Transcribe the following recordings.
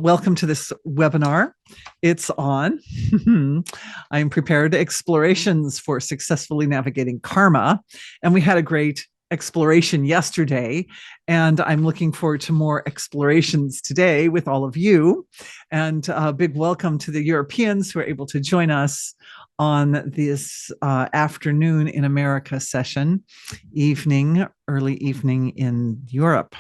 Welcome to this webinar. It's on. I'm prepared explorations for successfully navigating karma. And we had a great exploration yesterday. And I'm looking forward to more explorations today with all of you. And a big welcome to the Europeans who are able to join us on this afternoon in America session, early evening in Europe.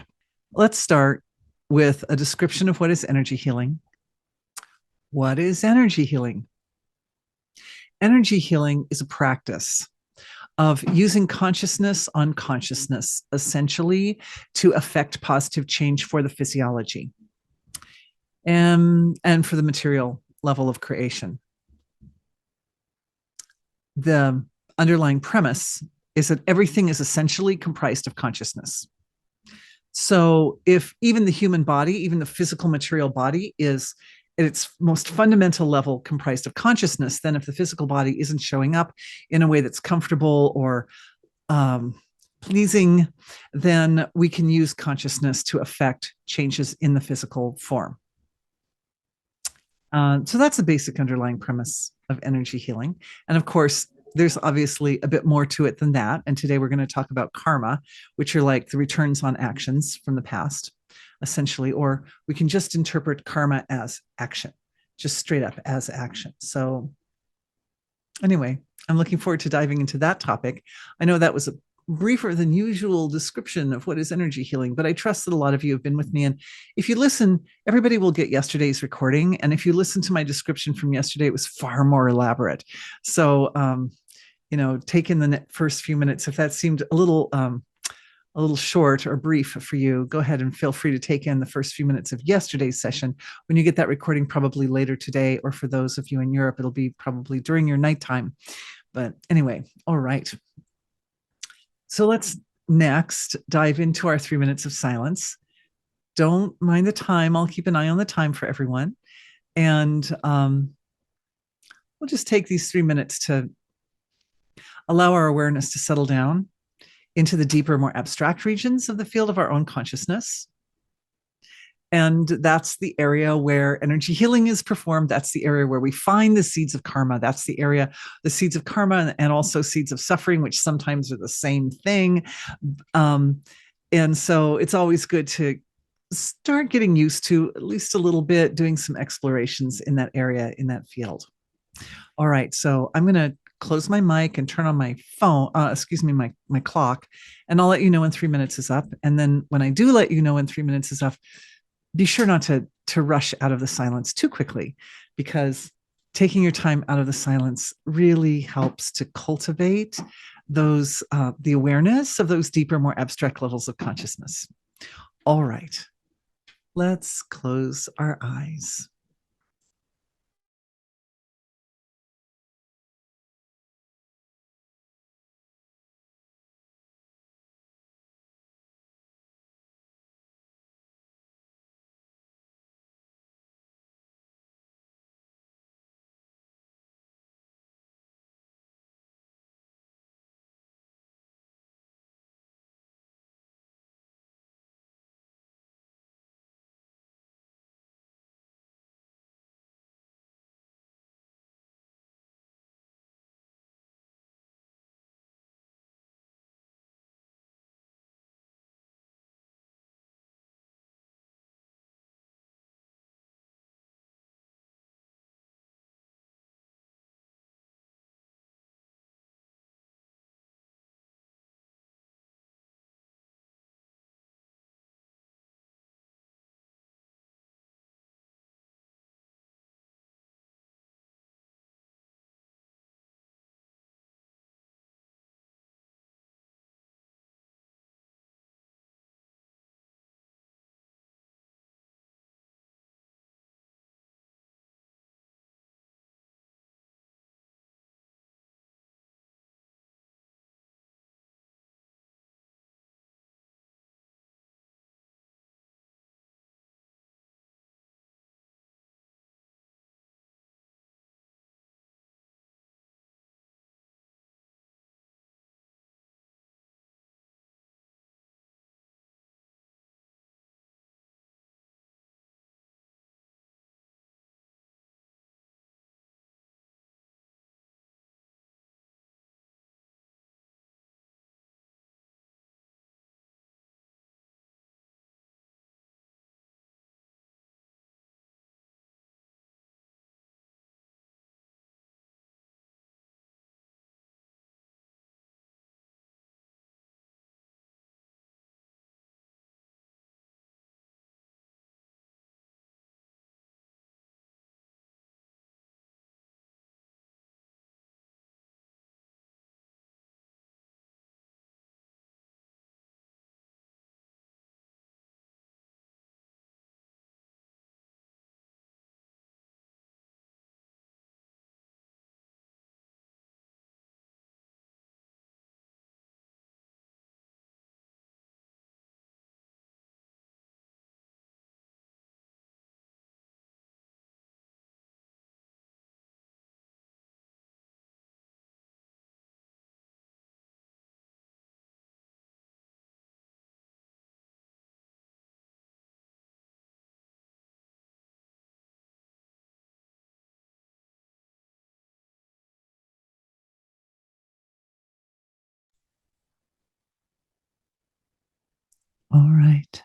Let's start with a description of what is energy healing. What is energy healing? Energy healing is a practice of using consciousness on consciousness, essentially, to affect positive change for the physiology and for the material level of creation. The underlying premise is that everything is essentially comprised of consciousness. So if even the human body, even the physical material body is at its most fundamental level comprised of consciousness, then if the physical body isn't showing up in a way that's comfortable or pleasing, then we can use consciousness to affect changes in the physical form. So that's the basic underlying premise of energy healing. And of course, there's obviously a bit more to it than that. And today we're going to talk about karma, which are like the returns on actions from the past, essentially, or we can just interpret karma as action, just straight up as action. So anyway, I'm looking forward to diving into that topic. I know that was a briefer than usual description of what is energy healing, but I trust that a lot of you have been with me. And if you listen, everybody will get yesterday's recording. And if you listen to my description from yesterday, it was far more elaborate. So, take in the first few minutes. If that seemed a little short or brief for you, go ahead and feel free to take in the first few minutes of yesterday's session. When you get that recording, probably later today, or for those of you in Europe, it'll be probably during your nighttime. But anyway, all right. So let's next dive into our 3 minutes of silence. Don't mind the time. I'll keep an eye on the time for everyone. And we'll just take these 3 minutes to allow our awareness to settle down into the deeper, more abstract regions of the field of our own consciousness. And that's the area where energy healing is performed. That's the area where we find the seeds of karma. That's the area, the seeds of karma and also seeds of suffering, which sometimes are the same thing. And so it's always good to start getting used to, at least a little bit, doing some explorations in that area, in that field. All right, so I'm going to close my mic and turn on my phone, my clock, and I'll let you know when 3 minutes is up. And then when I do let you know when 3 minutes is up, be sure not to rush out of the silence too quickly, because taking your time out of the silence really helps to cultivate those the awareness of those deeper, more abstract levels of consciousness. All right, let's close our eyes. All right.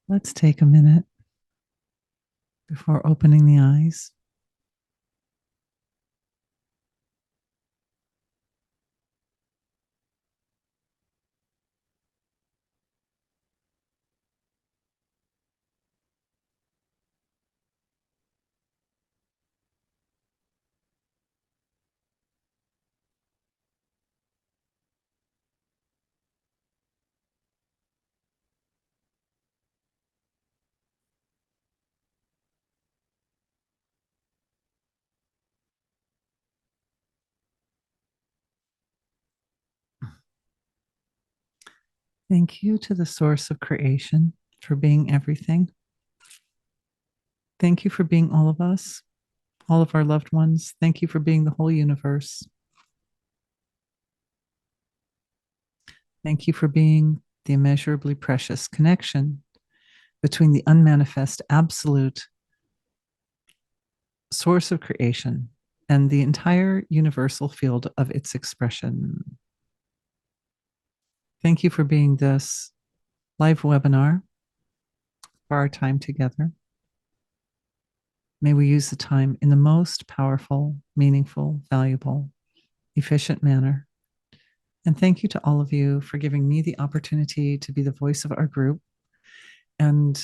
Let's take a minute before opening the eyes. Thank you to the source of creation for being everything. Thank you for being all of us, all of our loved ones. Thank you for being the whole universe. Thank you for being the immeasurably precious connection between the unmanifest absolute source of creation and the entire universal field of its expression. Thank you for being this live webinar for our time together. May we use the time in the most powerful, meaningful, valuable, efficient manner. And thank you to all of you for giving me the opportunity to be the voice of our group and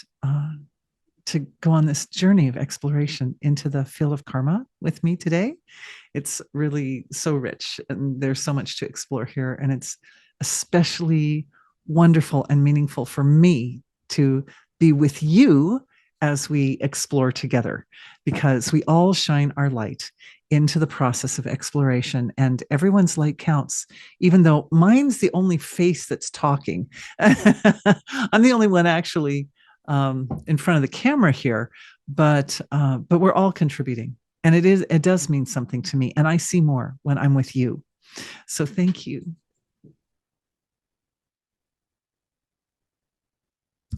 to go on this journey of exploration into the field of karma with me today. It's really so rich and there's so much to explore here. And it's especially wonderful and meaningful for me to be with you as we explore together, because we all shine our light into the process of exploration and everyone's light counts, even though mine's the only face that's talking. I'm the only one actually in front of the camera here, but we're all contributing. And it does mean something to me. And I see more when I'm with you. So thank you.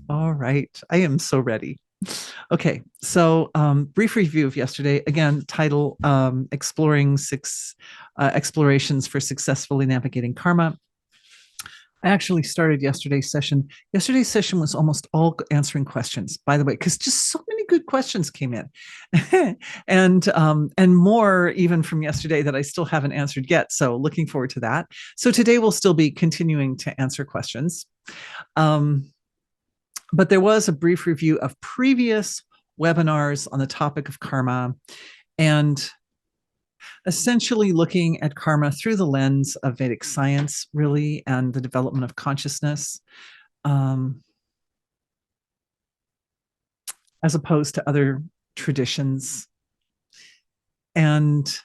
All right. I am so ready. Okay. So brief review of yesterday. Again, title Exploring Six Explorations for Successfully Navigating Karma. I actually started yesterday's session. Yesterday's session was almost all answering questions, by the way, because just so many good questions came in, and more even from yesterday that I still haven't answered yet. So looking forward to that. So today we'll still be continuing to answer questions, but there was a brief review of previous webinars on the topic of karma, and essentially looking at karma through the lens of Vedic science, really, and the development of consciousness, as opposed to other traditions, and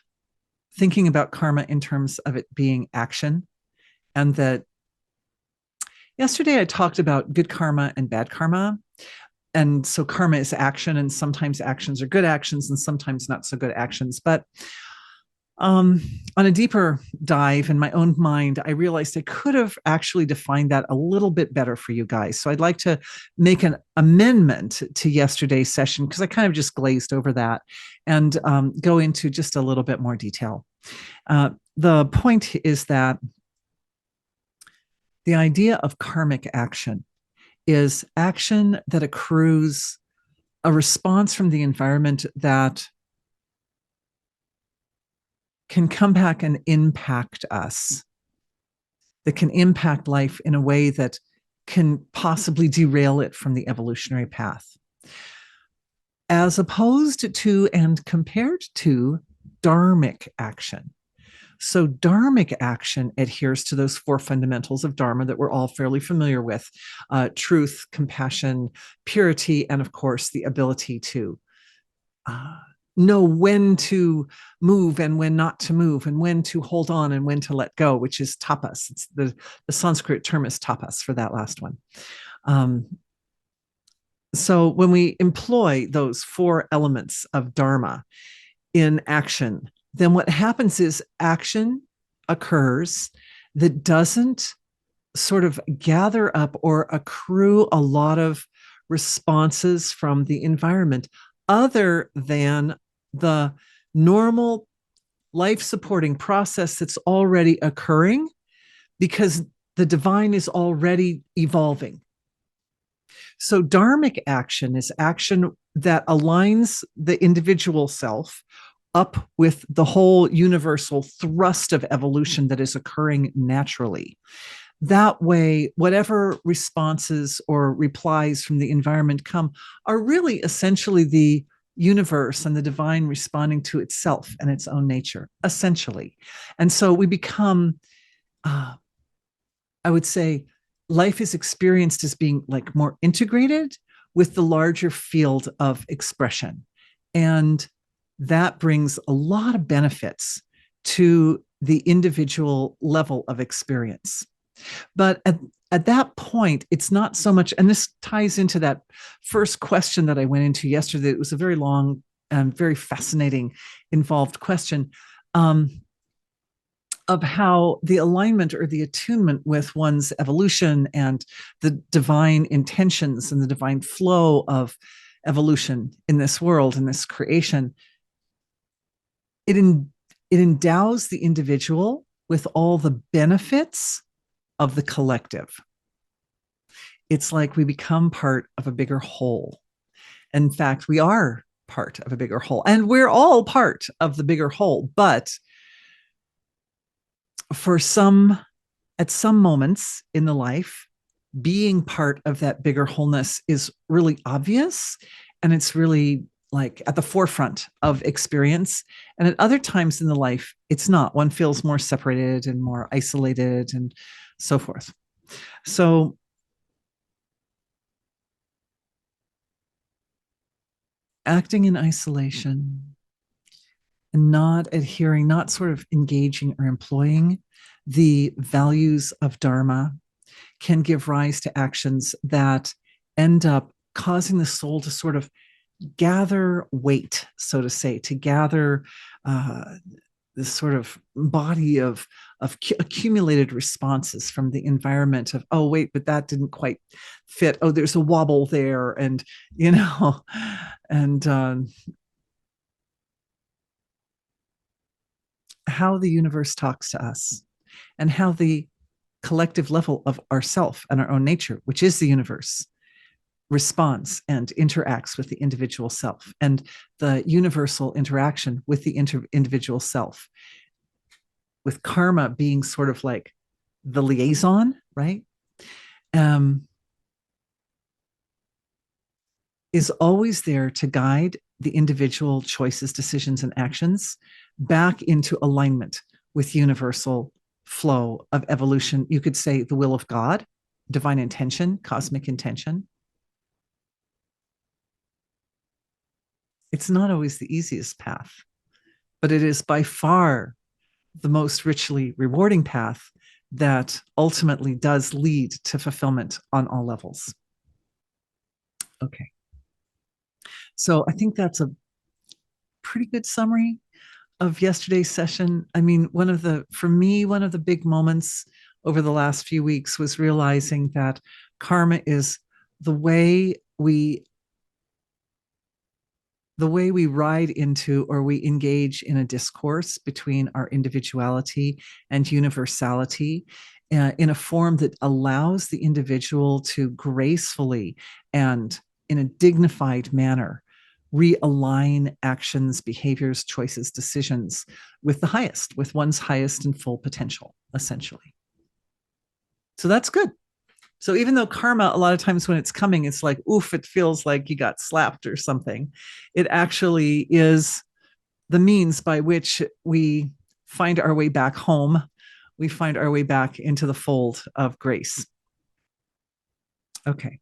thinking about karma in terms of it being action. And that yesterday I talked about good karma and bad karma. And so karma is action, and sometimes actions are good actions and sometimes not so good actions. But on a deeper dive in my own mind, I realized I could have actually defined that a little bit better for you guys. So I'd like to make an amendment to yesterday's session, because I kind of just glazed over that, and go into just a little bit more detail. The point is that the idea of karmic action is action that accrues a response from the environment that can come back and impact us, that can impact life in a way that can possibly derail it from the evolutionary path, as opposed to and compared to dharmic action. So dharmic action adheres to those four fundamentals of dharma that we're all fairly familiar with: truth, compassion, purity, and of course, the ability to know when to move and when not to move, and when to hold on and when to let go, which is tapas. It's the Sanskrit term is tapas for that last one. So when we employ those four elements of dharma in action, then what happens is action occurs that doesn't sort of gather up or accrue a lot of responses from the environment other than the normal life supporting process that's already occurring, because the divine is already evolving. So dharmic action is action that aligns the individual self up with the whole universal thrust of evolution that is occurring naturally. That way, whatever responses or replies from the environment come are really essentially the universe and the divine responding to itself and its own nature, essentially. And so we become, I would say, life is experienced as being like more integrated with the larger field of expression. And that brings a lot of benefits to the individual level of experience. But at that point, it's not so much, and this ties into that first question that I went into yesterday. It was a very long and very fascinating, involved question. Of how the alignment or the attunement with one's evolution and the divine intentions and the divine flow of evolution in this world, in this creation, it endows the individual with all the benefits of the collective. It's like we become part of a bigger whole. In fact, we are part of a bigger whole, and we're all part of the bigger whole. But for some, at some moments in the life, being part of that bigger wholeness is really obvious, and it's really like at the forefront of experience. And at other times in the life, it's not. One feels more separated and more isolated and so forth. So acting in isolation and not adhering, not sort of engaging or employing the values of Dharma can give rise to actions that end up causing the soul to sort of gather weight, so to say, to gather this sort of body of accumulated responses from the environment of, oh, wait, but that didn't quite fit. Oh, there's a wobble there. And, and how the universe talks to us and how the collective level of ourself and our own nature, which is the universe, responds and interacts with the individual self, and the universal interaction with the individual self, with karma being sort of like the liaison, right? Is always there to guide the individual choices, decisions, and actions back into alignment with universal flow of evolution. You could say the will of God, divine intention, cosmic intention. It's not always the easiest path, but it is by far the most richly rewarding path that ultimately does lead to fulfillment on all levels. Okay. So I think that's a pretty good summary of yesterday's session. I mean, for me, one of the big moments over the last few weeks was realizing that karma is the way we ride into or we engage in a discourse between our individuality and universality in a form that allows the individual to gracefully and in a dignified manner realign actions, behaviors, choices, decisions with the highest, with one's highest and full potential, essentially. So that's good. So even though karma, a lot of times when it's coming, it's like, oof, it feels like you got slapped or something. It actually is the means by which we find our way back home. We find our way back into the fold of grace. Okay.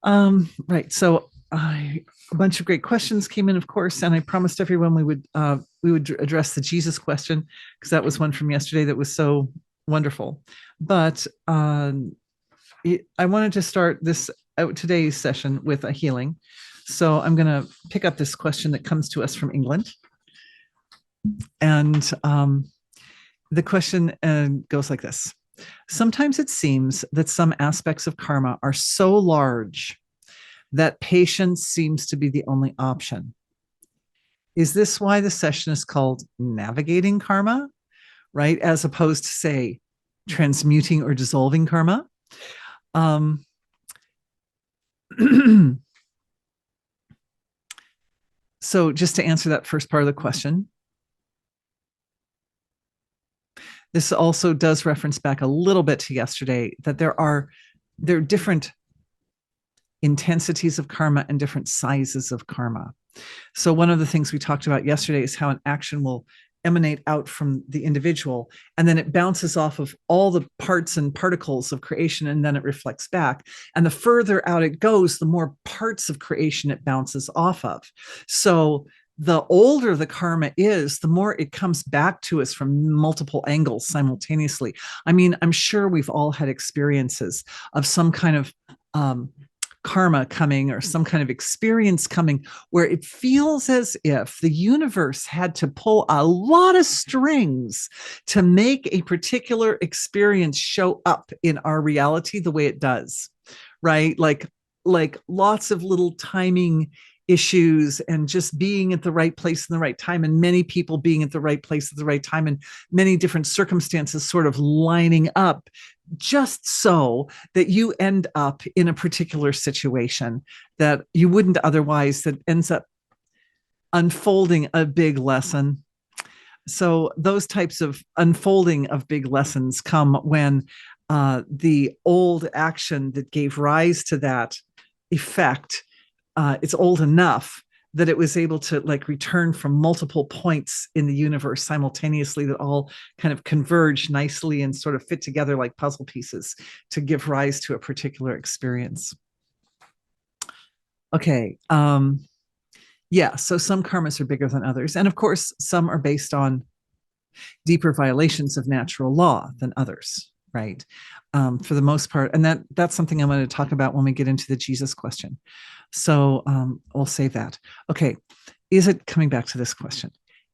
Right. So a bunch of great questions came in, of course, and I promised everyone we would address the Jesus question, because that was one from yesterday that was so wonderful. But I wanted to start today's session with a healing. So I'm going to pick up this question that comes to us from England. And the question goes like this. Sometimes it seems that some aspects of karma are so large that patience seems to be the only option. Is this why the session is called Navigating Karma, right? As opposed to, say, transmuting or dissolving karma. So just to answer that first part of the question, this also does reference back a little bit to yesterday, that there are different intensities of karma and different sizes of karma. So one of the things we talked about yesterday is how an action will emanate out from the individual, and then it bounces off of all the parts and particles of creation, and then it reflects back. And the further out it goes, the more parts of creation it bounces off of. So the older the karma is, the more it comes back to us from multiple angles simultaneously. I mean, I'm sure we've all had experiences of some kind of karma coming, or some kind of experience coming, where it feels as if the universe had to pull a lot of strings to make a particular experience show up in our reality the way it does, right? Like lots of little timing issues, and just being at the right place in the right time, and many people being at the right place at the right time, and many different circumstances sort of lining up just so that you end up in a particular situation that you wouldn't otherwise, that ends up unfolding a big lesson. So those types of unfolding of big lessons come when the old action that gave rise to that effect, it's old enough that it was able to like return from multiple points in the universe simultaneously, that all kind of converge nicely and sort of fit together like puzzle pieces to give rise to a particular experience. Okay. Yeah, so some karmas are bigger than others. And of course, some are based on deeper violations of natural law than others, right? For the most part. And that's something I'm going to talk about when we get into the Jesus question. So we'll save that. Okay. Is it, coming back to this question,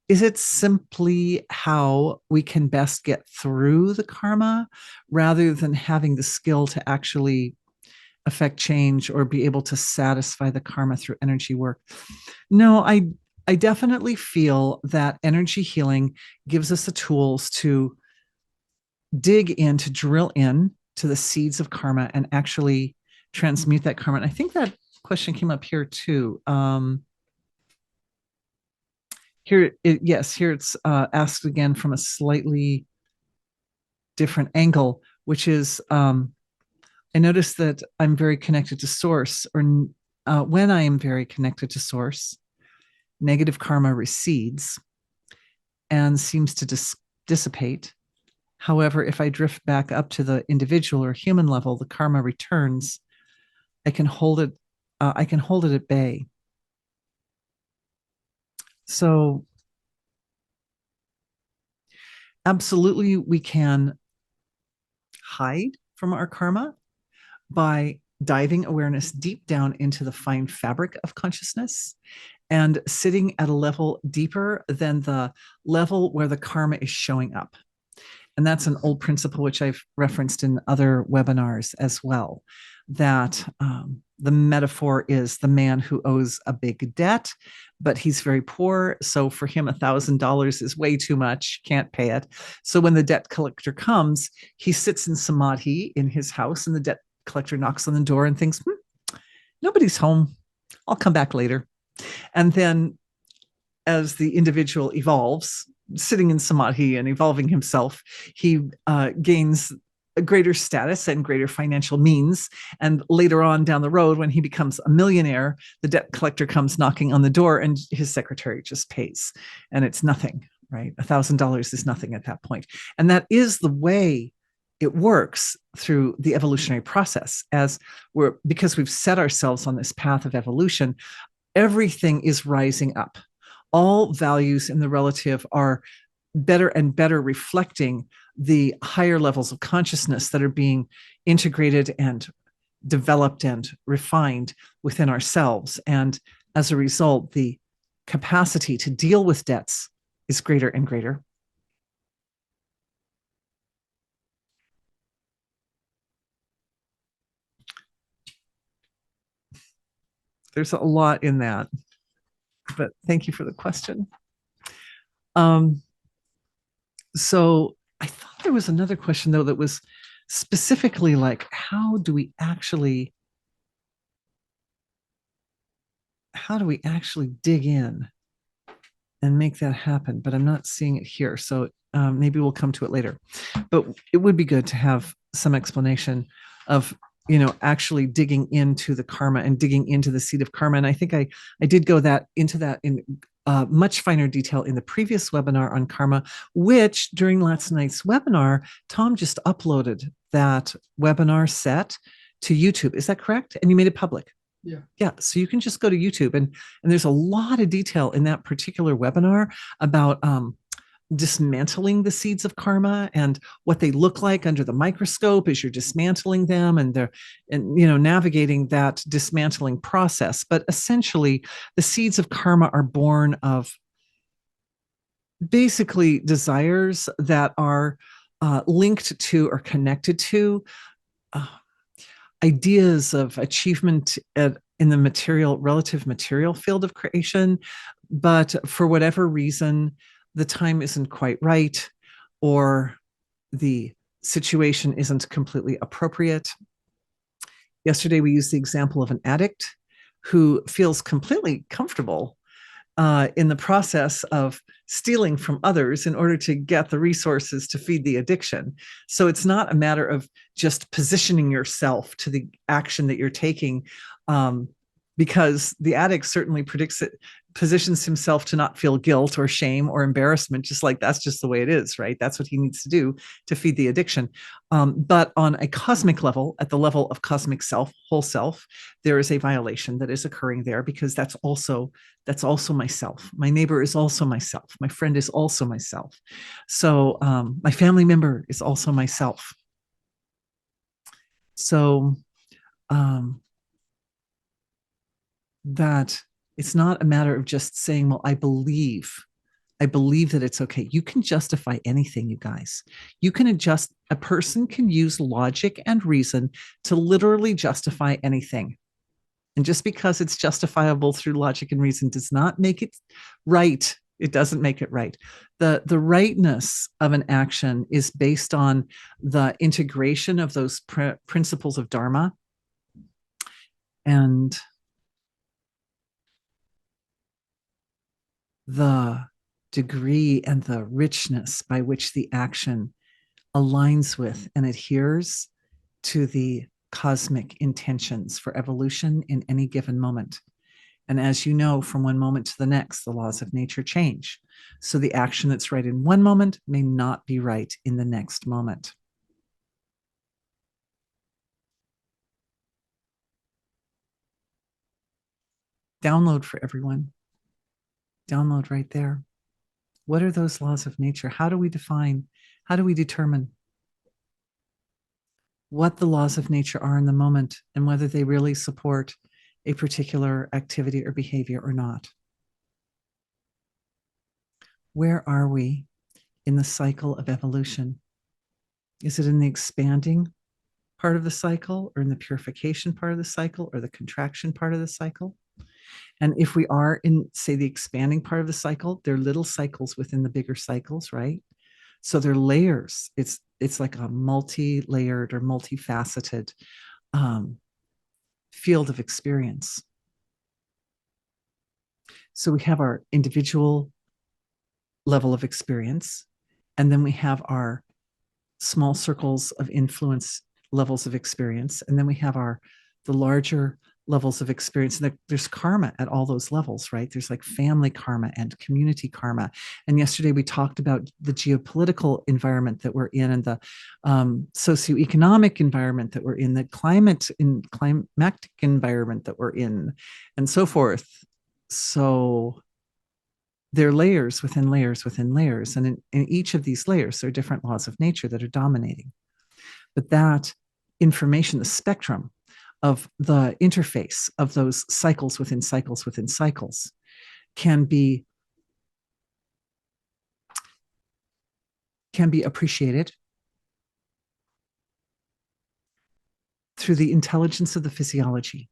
is it simply how we can best get through the karma rather than having the skill to actually affect change or be able to satisfy the karma through energy work? No, I definitely feel that energy healing gives us the tools to dig in, to drill in to the seeds of karma and actually transmute that karma. And I think that question came up here too. Here it's asked again from a slightly different angle, which is I noticed that I'm very connected to source, or when I am very connected to source, negative karma recedes and seems to dissipate. However, if I drift back up to the individual or human level, the karma returns. I can hold it at bay. So absolutely, we can hide from our karma by diving awareness deep down into the fine fabric of consciousness and sitting at a level deeper than the level where the karma is showing up. And that's an old principle which I've referenced in other webinars as well, that the metaphor is the man who owes a big debt, but he's very poor. So for him, $1,000 is way too much, can't pay it. So when the debt collector comes, he sits in samadhi in his house, and the debt collector knocks on the door and thinks, nobody's home. I'll come back later. And then as the individual evolves, sitting in samadhi and evolving himself, he gains a greater status and greater financial means. And later on down the road, when he becomes a millionaire, the debt collector comes knocking on the door and his secretary just pays. And it's nothing, right? $1,000 is nothing at that point. And that is the way it works through the evolutionary process, because we've set ourselves on this path of evolution. Everything is rising up. All values in the relative are better and better reflecting the higher levels of consciousness that are being integrated and developed and refined within ourselves. And as a result, the capacity to deal with debts is greater and greater. There's a lot in that, but thank you for the question. So I thought There was another question though that was specifically like, how do we actually dig in and make that happen? But I'm not seeing it here. So maybe we'll come to it later. But it would be good to have some explanation of, actually digging into the karma and digging into the seed of karma. And I think I did go into that in much finer detail in the previous webinar on karma, which during last night's webinar, Tom just uploaded that webinar set to YouTube. Is that correct? And you made it public. Yeah. Yeah. So you can just go to YouTube and there's a lot of detail in that particular webinar about dismantling the seeds of karma and what they look like under the microscope as you're dismantling them and navigating that dismantling process. But essentially, the seeds of karma are born of basically desires that are linked to or connected to ideas of achievement in the relative material field of creation, but for whatever reason, the time isn't quite right, or the situation isn't completely appropriate. Yesterday, we used the example of an addict who feels completely comfortable in the process of stealing from others in order to get the resources to feed the addiction. So it's not a matter of just positioning yourself to the action that you're taking, because the addict certainly positions himself to not feel guilt or shame or embarrassment, just like that's just the way it is, right? That's what he needs to do to feed the addiction. But on a cosmic level, at the level of cosmic self, whole self, there is a violation that is occurring there, because that's also myself. My neighbor is also myself. My friend is also myself. So my family member is also myself. So that it's not a matter of just saying, well, I believe that it's okay. You can justify anything, you guys. A person can use logic and reason to literally justify anything. And just because it's justifiable through logic and reason does not make it right. It doesn't make it right. The rightness of an action is based on the integration of those principles of Dharma and the degree and the richness by which the action aligns with and adheres to the cosmic intentions for evolution in any given moment. And as you know, from one moment to the next, the laws of nature change. So the action that's right in one moment may not be right in the next moment. Download for everyone. Download right there. What are those laws of nature? How do we determine what the laws of nature are in the moment and whether they really support a particular activity or behavior or not? Where are we in the cycle of evolution? Is it in the expanding part of the cycle, or in the purification part of the cycle, or the contraction part of the cycle? And if we are in, say, the expanding part of the cycle, they're little cycles within the bigger cycles, right? So they're layers. It's like a multi-layered or multifaceted field of experience. So we have our individual level of experience, and then we have our small circles of influence levels of experience, and then we have the larger levels of experience. And there's karma at all those levels, right? There's like family karma and community karma. And yesterday we talked about the geopolitical environment that we're in, and the socioeconomic environment that we're in, the climatic environment that we're in, and so forth. So they're layers within layers within layers. And in each of these layers, there are different laws of nature that are dominating. But that information, the spectrum of the interface of those cycles within cycles within cycles, can be appreciated through the intelligence of the physiology.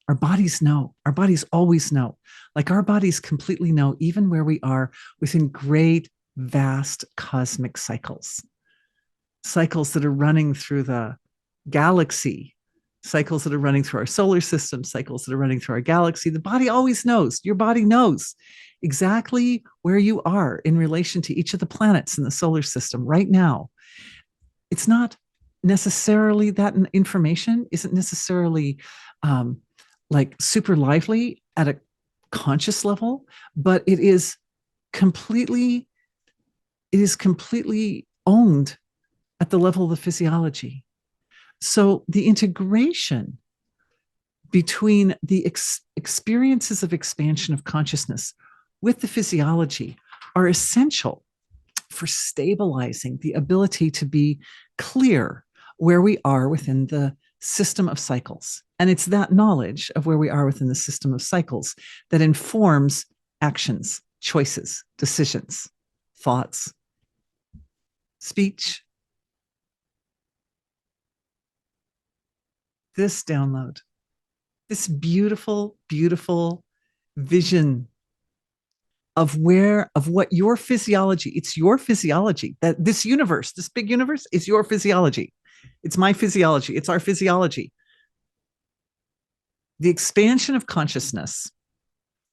Our bodies know. Our bodies always know. Like our bodies completely know, even where we are within great, vast cosmic cycles. cycles that are running through the galaxy, cycles that are running through our solar system, cycles that are running through our galaxy. The body always knows. Your body knows exactly where you are in relation to each of the planets in the solar system right now. It's not necessarily that information isn't necessarily um, like super lively at a conscious level, but completely it is completely owned at the level of the physiology. So the integration between the experiences of expansion of consciousness with the physiology are essential for stabilizing the ability to be clear where we are within the system of cycles. And it's that knowledge of where we are within the system of cycles that informs actions, choices, decisions, thoughts, speech. This download, this beautiful, beautiful vision of what your physiology, it's your physiology, that this universe, this big universe is your physiology. It's my physiology. It's our physiology. The expansion of consciousness,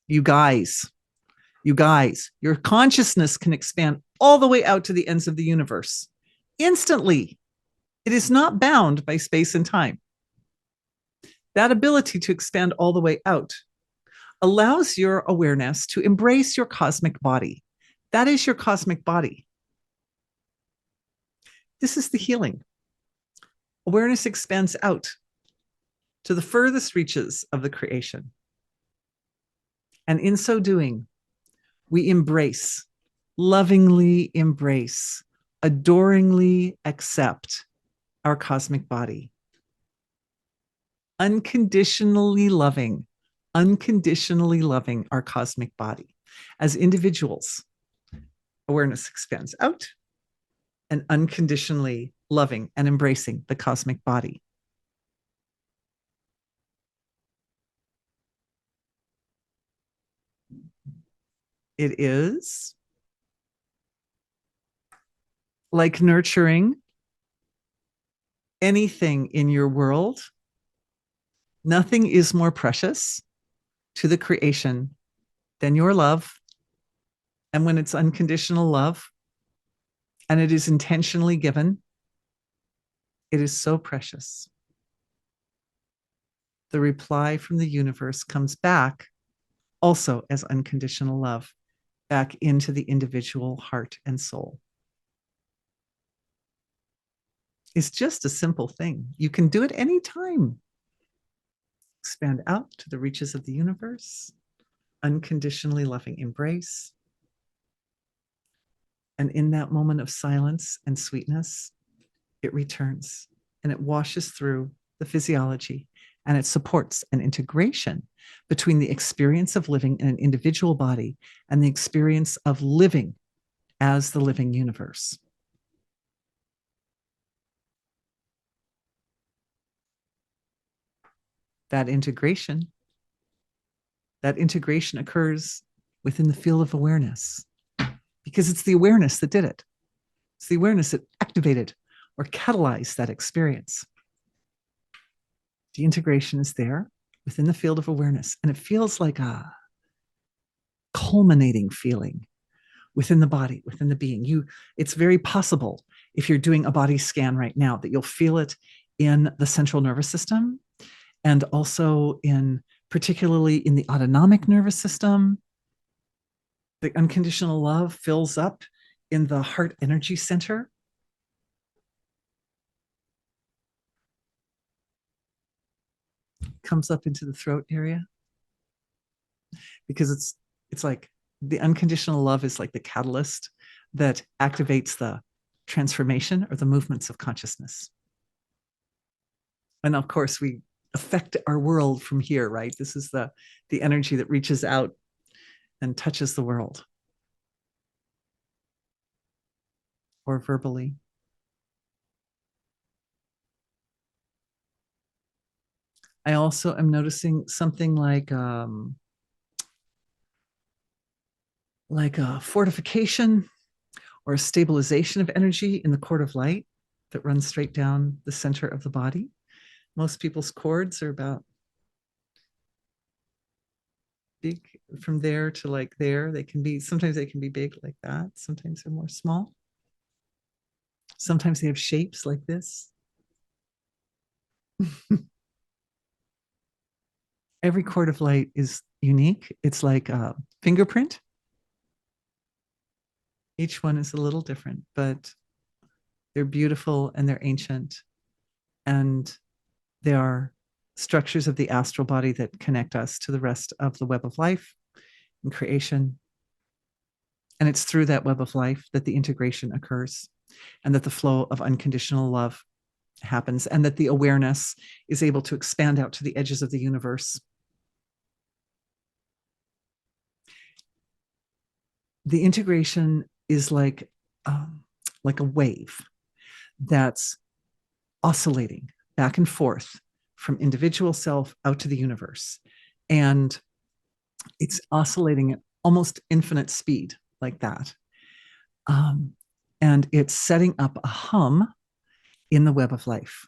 you guys, your consciousness can expand all the way out to the ends of the universe instantly. It is not bound by space and time. That ability to expand all the way out allows your awareness to embrace your cosmic body. That is your cosmic body. This is the healing. Awareness expands out to the furthest reaches of the creation. And in so doing, we embrace, lovingly embrace, adoringly accept our cosmic body. Unconditionally loving our cosmic body. As individuals, awareness expands out and unconditionally loving and embracing the cosmic body. It is like nurturing anything in your world. Nothing is more precious to the creation than your love. And when it's unconditional love and it is intentionally given, it is so precious. The reply from the universe comes back also as unconditional love, back into the individual heart and soul. It's just a simple thing. You can do it anytime. Expand out to the reaches of the universe, unconditionally loving embrace. And in that moment of silence and sweetness, it returns and it washes through the physiology and it supports an integration between the experience of living in an individual body and the experience of living as the living universe. That integration occurs within the field of awareness because it's the awareness that did it. It's the awareness that activated or catalyzed that experience. The integration is there within the field of awareness, and it feels like a culminating feeling within the body, within the being. It's very possible if you're doing a body scan right now that you'll feel it in the central nervous system and also particularly in the autonomic nervous system. The unconditional love fills up in the heart energy center. Comes up into the throat area because it's like the unconditional love is like the catalyst that activates the transformation or the movements of consciousness. And of course, we affect our world from here, right? This is the energy that reaches out and touches the world. Or verbally. I also am noticing something like a fortification or a stabilization of energy in the cord of light. that runs straight down the center of the body. Most people's cords are about big from there to like there. They can be, sometimes they can be big like that. Sometimes they're more small. Sometimes they have shapes like this. Every cord of light is unique. It's like a fingerprint. Each one is a little different, but they're beautiful and they're ancient. And they are structures of the astral body that connect us to the rest of the web of life and creation. And it's through that web of life that the integration occurs and that the flow of unconditional love happens and that the awareness is able to expand out to the edges of the universe. The integration is like a wave that's oscillating back and forth from individual self out to the universe. And it's oscillating at almost infinite speed like that. And it's setting up a hum in the web of life.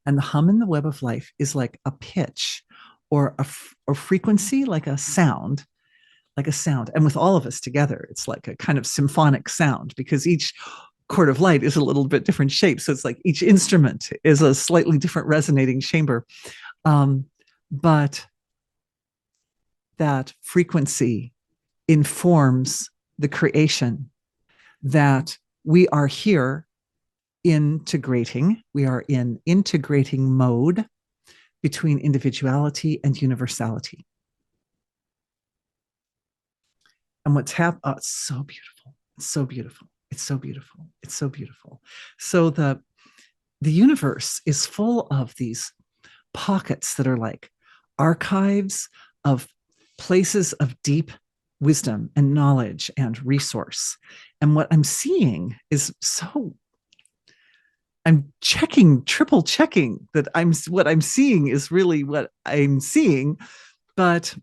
And the hum in the web of life is like a pitch or a frequency, like a sound. And with all of us together, it's like a kind of symphonic sound because each cord of light is a little bit different shape. So it's like each instrument is a slightly different resonating chamber. But that frequency informs the creation that we are here integrating. We are in integrating mode between individuality and universality. And what's happened, oh, it's so beautiful. It's so beautiful. It's so beautiful. It's so beautiful. So the universe is full of these pockets that are like archives of places of deep wisdom and knowledge and resource. And what I'm seeing is I'm triple checking that what I'm seeing is really what I'm seeing, but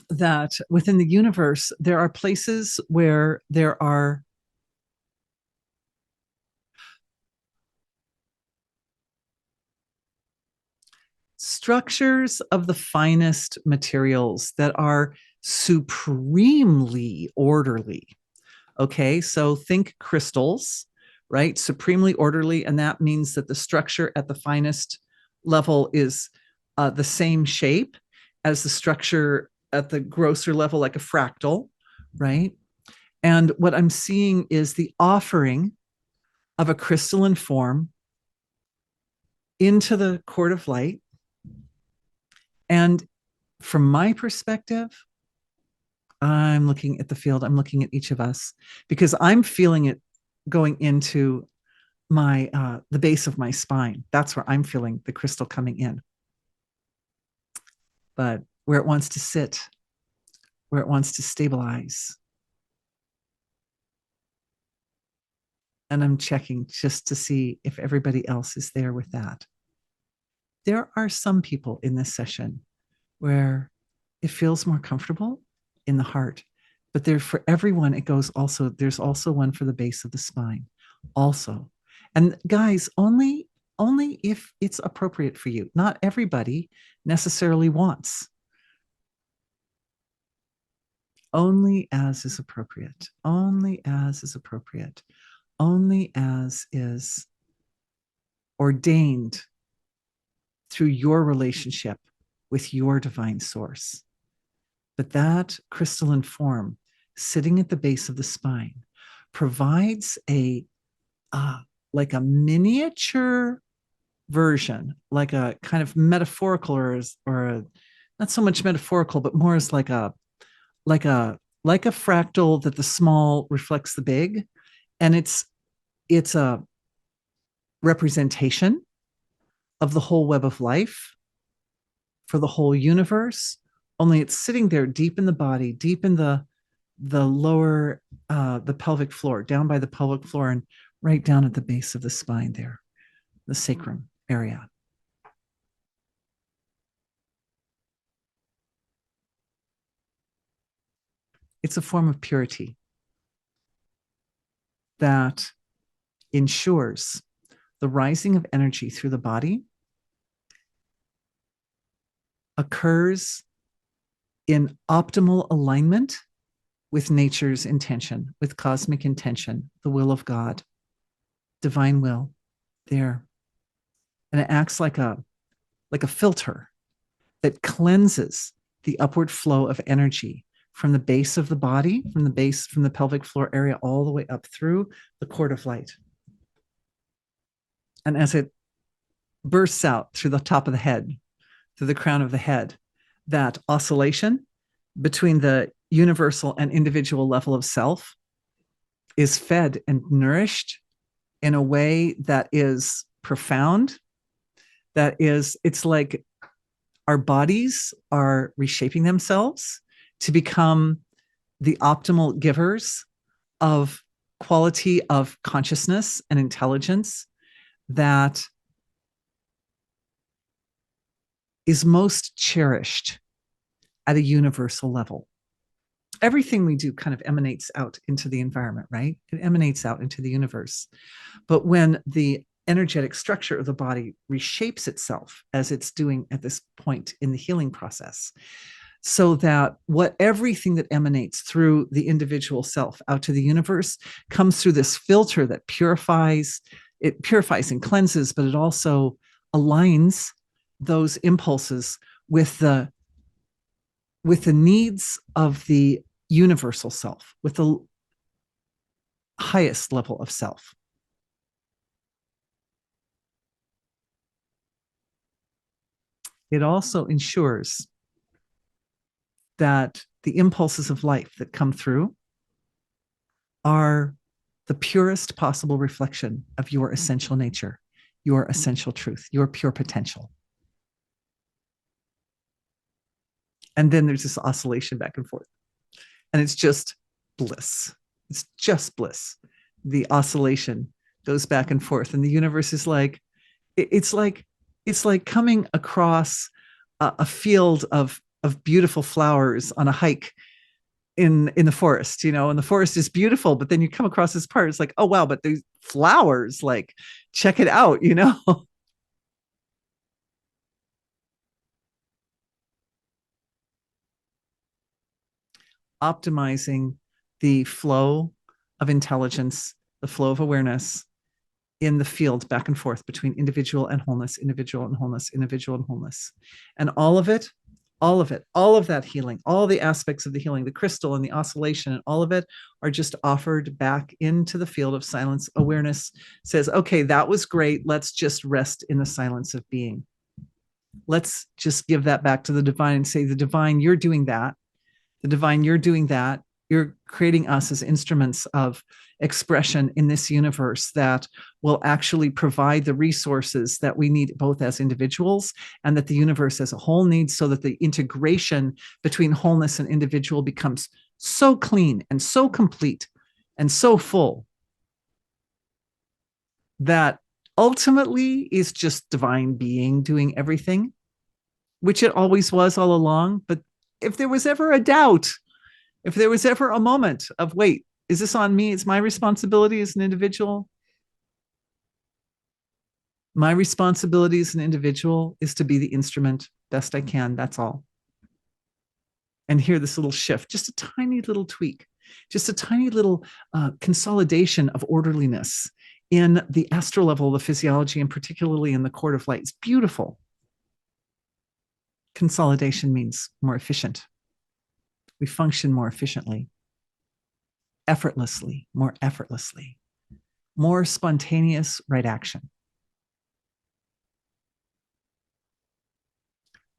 that within the universe, there are places where there are structures of the finest materials that are supremely orderly. Okay, so think crystals, right? Supremely orderly. And that means that the structure at the finest level is the same shape as the structure at the grosser level, like a fractal, right? And what I'm seeing is the offering of a crystalline form into the cord of light. And from my perspective, I'm looking at the field, I'm looking at each of us because I'm feeling it going into my the base of my spine. That's where I'm feeling the crystal coming in. But where it wants to sit, where it wants to stabilize. And I'm checking just to see if everybody else is there with that. There are some people in this session where it feels more comfortable in the heart, but there for everyone, it goes also, there's also one for the base of the spine also. And guys, only if it's appropriate for you. Not everybody necessarily wants. Only as is appropriate. Only as is appropriate. Only as is ordained through your relationship with your divine source. But that crystalline form sitting at the base of the spine provides like a miniature version, like a kind of metaphorical or not so much metaphorical, but more as like a fractal that the small reflects the big. And it's a representation of the whole web of life for the whole universe, only it's sitting there deep in the body, deep in the lower the pelvic floor, down by the pelvic floor, and right down at the base of the spine there, the sacrum area. It's a form of purity that ensures the rising of energy through the body occurs in optimal alignment with nature's intention, with cosmic intention, the will of God, divine will there. And it acts like a filter that cleanses the upward flow of energy from the base of the body, from the pelvic floor area, all the way up through the cord of light. And as it bursts out through the top of the head, through the crown of the head, that oscillation between the universal and individual level of self is fed and nourished in a way that is profound. It's like our bodies are reshaping themselves to become the optimal givers of quality of consciousness and intelligence that is most cherished at a universal level. Everything we do kind of emanates out into the environment, right? It emanates out into the universe. But when the energetic structure of the body reshapes itself, as it's doing at this point in the healing process, so that everything that emanates through the individual self out to the universe comes through this filter that purifies and cleanses, but it also aligns those impulses with the needs of the universal self, with the highest level of self. It also ensures that the impulses of life that come through are the purest possible reflection of your essential nature, your essential truth, your pure potential. And then there's this oscillation back and forth. And it's just bliss. It's just bliss. The oscillation goes back and forth. And the universe is like, it's like coming across a field of beautiful flowers on a hike in the forest, and the forest is beautiful, but then you come across this part, it's like, oh wow, but these flowers, like, check it out. Optimizing the flow of intelligence, the flow of awareness in the field back and forth between individual and wholeness, individual and wholeness, individual and wholeness. And all of that healing, all the aspects of the healing, the crystal and the oscillation and all of it are just offered back into the field of silence. Awareness says, okay, that was great. Let's just rest in the silence of being. Let's just give that back to the divine and say, the divine, you're doing that. The divine, you're doing that. You're creating us as instruments of expression in this universe that will actually provide the resources that we need, both as individuals and that the universe as a whole needs, so that the integration between wholeness and individual becomes so clean and so complete and so full that ultimately is just divine being doing everything, which it always was all along. But if there was ever a doubt, if there was ever a moment of, wait, is this on me? It's my responsibility as an individual. My responsibility as an individual is to be the instrument best I can. That's all. And here, this little shift, just a tiny little tweak, just a tiny little consolidation of orderliness in the astral level of the physiology, and particularly in the cord of light. It's beautiful. Consolidation means more efficient. We function more efficiently, effortlessly, more spontaneous right action.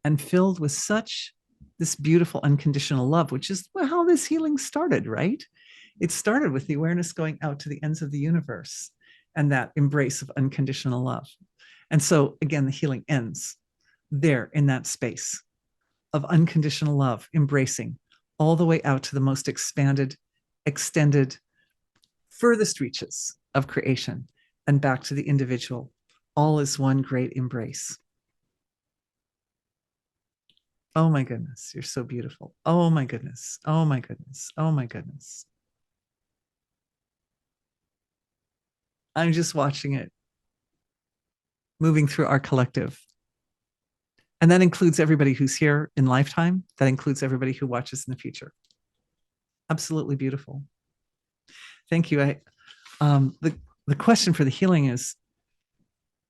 And filled with such this beautiful unconditional love, which is how this healing started, right? It started with the awareness going out to the ends of the universe and that embrace of unconditional love. And so again, the healing ends there in that space of unconditional love, embracing all the way out to the most expanded, extended, furthest reaches of creation and back to the individual, all is one great embrace. Oh my goodness, you're so beautiful. Oh my goodness. Oh my goodness. Oh my goodness. I'm just watching it moving through our collective. And that includes everybody who's here in lifetime. That includes everybody who watches in the future. Absolutely beautiful. Thank you. The question for the healing is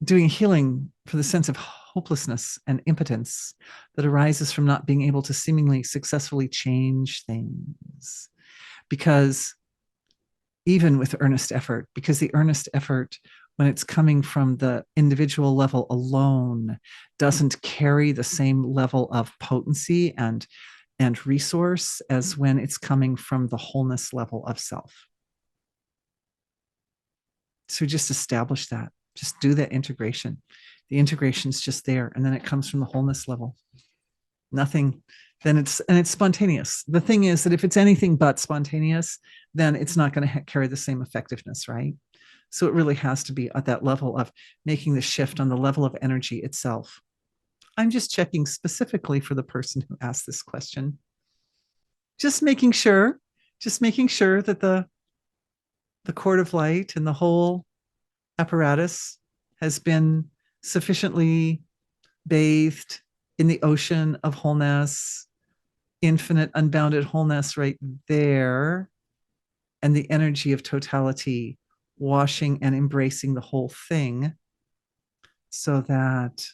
doing healing for the sense of hopelessness and impotence that arises from not being able to seemingly successfully change things. Because even with earnest effort, because the earnest effort, when it's coming from the individual level alone, doesn't carry the same level of potency and resource as when it's coming from the wholeness level of self. So just establish that. Just do that integration. The integration's just there, and then it comes from the wholeness level. Nothing, then it's spontaneous. The thing is that if it's anything but spontaneous, then it's not going to carry the same effectiveness, right? So it really has to be at that level of making the shift on the level of energy itself. I'm just checking specifically for the person who asked this question. Just making sure that the cord of light and the whole apparatus has been sufficiently bathed in the ocean of wholeness, infinite, unbounded wholeness right there, and the energy of totality washing and embracing the whole thing, so that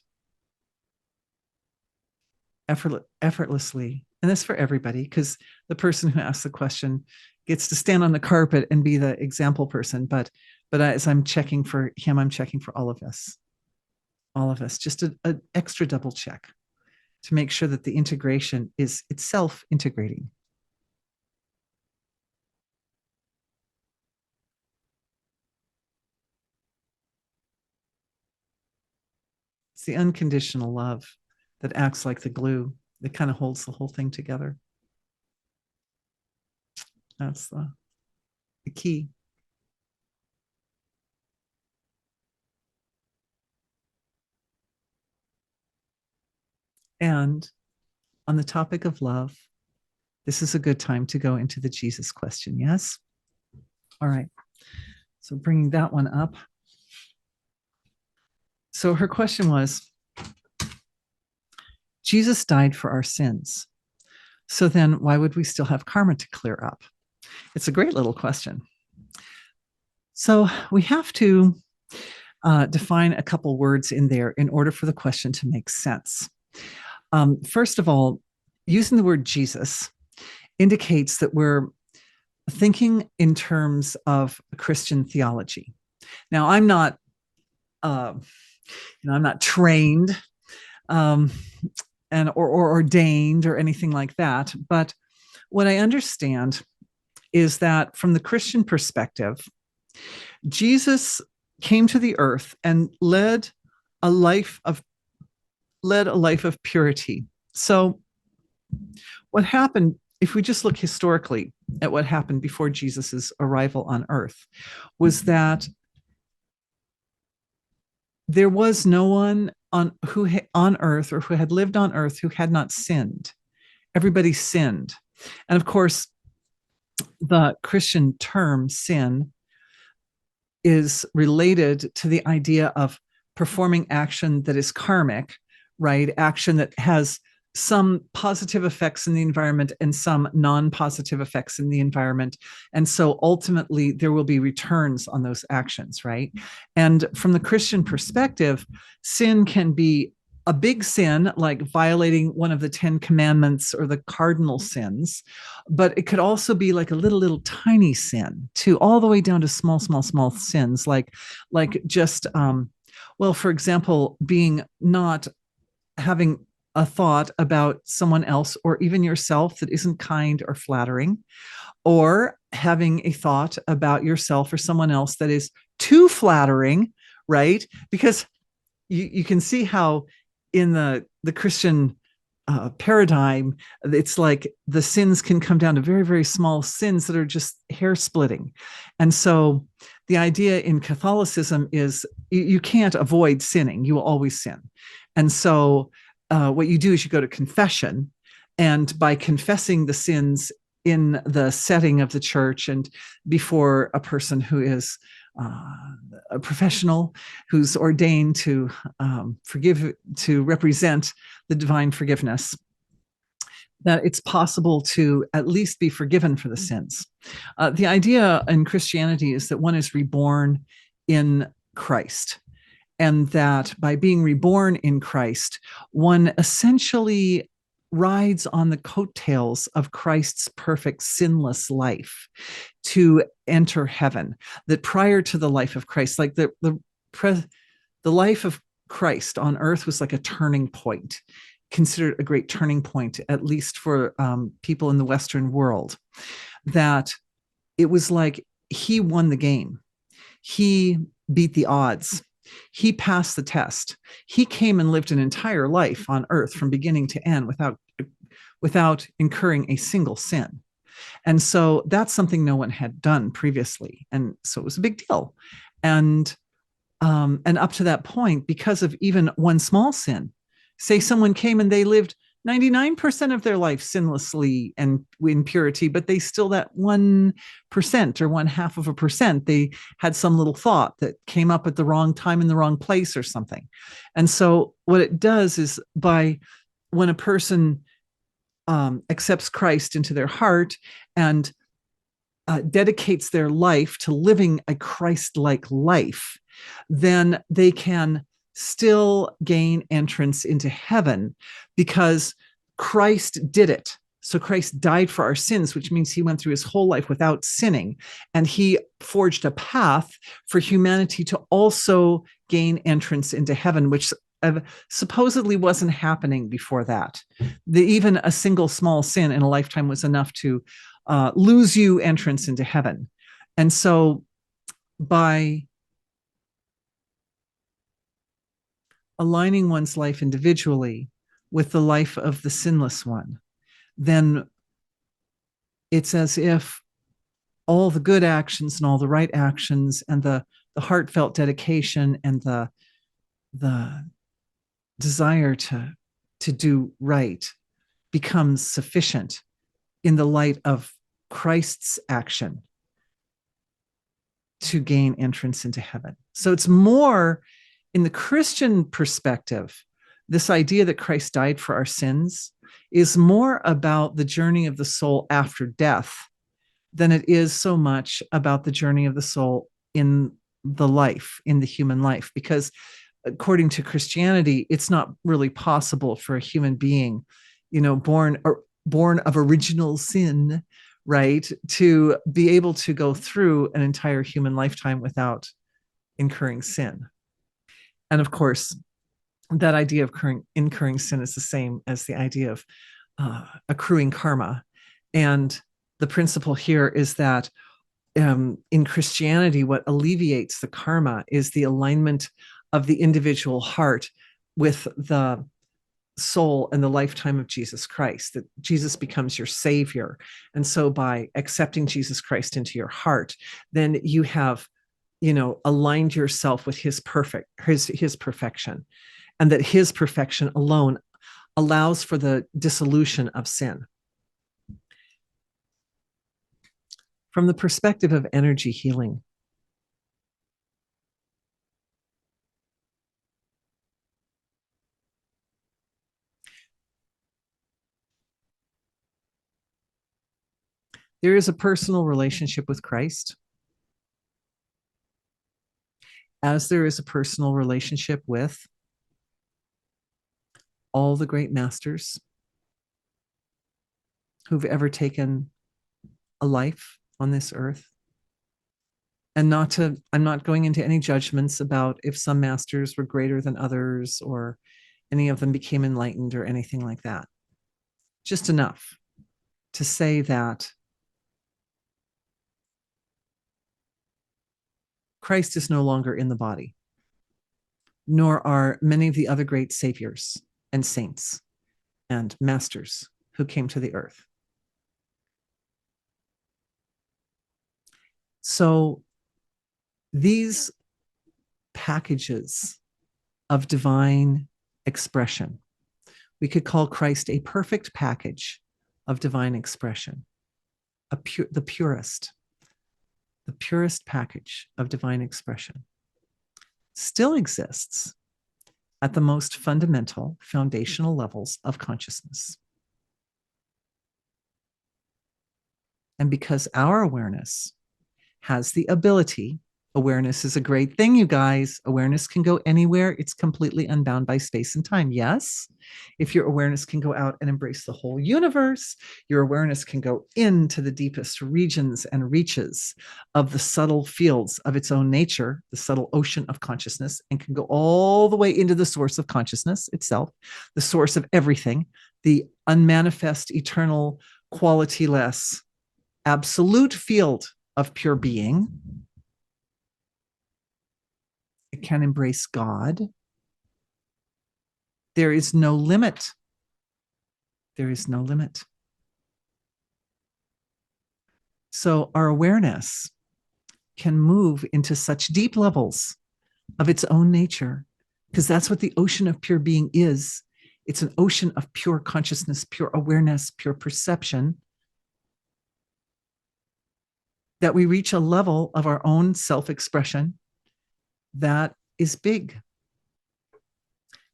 effortlessly, and this for everybody, because the person who asks the question gets to stand on the carpet and be the example person, but as I'm checking for him, I'm checking for all of us, just an extra double check to make sure that the integration is itself integrating. It's the unconditional love that acts like the glue that kind of holds the whole thing together. That's the key. And on the topic of love, this is a good time to go into the Jesus question, yes? All right. So bringing that one up. So her question was, Jesus died for our sins. So then why would we still have karma to clear up? It's a great little question. So we have to define a couple words in there in order for the question to make sense. First of all, using the word Jesus indicates that we're thinking in terms of Christian theology. Now, I'm not, I'm not trained or ordained or anything like that, but what I understand is that from the Christian perspective, Jesus came to the earth and led a life of purity. So what happened, if we just look historically at what happened before Jesus's arrival on earth, was that there was no one on earth or who had lived on earth who had not sinned. Everybody sinned. And of course, the Christian term sin is related to the idea of performing action that is karmic, right? Action that has some positive effects in the environment and some non-positive effects in the environment. And so ultimately there will be returns on those actions, right? And from the Christian perspective, sin can be a big sin, like violating one of the 10 commandments or the cardinal sins, but it could also be like a little tiny sin too, all the way down to small sins, like just, well, for example, being not having a thought about someone else or even yourself that isn't kind or flattering, or having a thought about yourself or someone else that is too flattering, right? Because you can see how in the Christian paradigm, it's like the sins can come down to very, very small sins that are just hair splitting. And so the idea in Catholicism is you can't avoid sinning. You will always sin. And so what you do is you go to confession, and by confessing the sins in the setting of the church and before a person who is a professional who's ordained to to represent the divine forgiveness, that it's possible to at least be forgiven for the sins. The idea in Christianity is that one is reborn in Christ, and that by being reborn in Christ, one essentially rides on the coattails of Christ's perfect sinless life to enter heaven. That prior to the life of Christ, like the life of Christ on earth was like a turning point, considered a great turning point, at least for people in the Western world, that it was like he won the game. He beat the odds. He passed the test. He came and lived an entire life on earth from beginning to end without incurring a single sin. And so that's something no one had done previously. And so it was a big deal. And up to that point, because of even one small sin, say someone came and they lived 99% of their life sinlessly and in purity, but they still, that 1% or 0.5%, they had some little thought that came up at the wrong time in the wrong place or something. And so what it does is, when a person accepts Christ into their heart and dedicates their life to living a Christ-like life, then they can still gain entrance into heaven because Christ did it. So Christ died for our sins, which means he went through his whole life without sinning. And he forged a path for humanity to also gain entrance into heaven, which supposedly wasn't happening before that. Even a single small sin in a lifetime was enough to lose you entrance into heaven. And so by aligning one's life individually with the life of the sinless one, then it's as if all the good actions and all the right actions and the heartfelt dedication and the desire to do right becomes sufficient in the light of Christ's action to gain entrance into heaven. So it's more, in the Christian perspective, this idea that Christ died for our sins is more about the journey of the soul after death than it is so much about the journey of the soul in the life, in the human life. Because according to Christianity, it's not really possible for a human being, born of original sin, right, to be able to go through an entire human lifetime without incurring sin. And of course, that idea of incurring sin is the same as the idea of accruing karma. And the principle here is that in Christianity, what alleviates the karma is the alignment of the individual heart with the soul and the lifetime of Jesus Christ, that Jesus becomes your savior. And so by accepting Jesus Christ into your heart, then you have, aligned yourself with his perfection, and that his perfection alone allows for the dissolution of sin. From the perspective of energy healing, there is a personal relationship with Christ, as there is a personal relationship with all the great masters who've ever taken a life on this earth. And I'm not going into any judgments about if some masters were greater than others or any of them became enlightened or anything like that. Just enough to say that Christ is no longer in the body, nor are many of the other great saviors and saints and masters who came to the earth. So these packages of divine expression, we could call Christ a perfect package of divine expression, the purest, the purest package of divine expression, still exists at the most fundamental, foundational levels of consciousness. And because our awareness has the ability, awareness is a great thing, you guys. Awareness can go anywhere. It's completely unbound by space and time. Yes, if your awareness can go out and embrace the whole universe, your awareness can go into the deepest regions and reaches of the subtle fields of its own nature, the subtle ocean of consciousness, and can go all the way into the source of consciousness itself, the source of everything, the unmanifest, eternal, qualityless, absolute field of pure being. It can embrace God. There is no limit. There is no limit. So our awareness can move into such deep levels of its own nature, because that's what the ocean of pure being is. It's an ocean of pure consciousness, pure awareness, pure perception, that we reach a level of our own self-expression that is big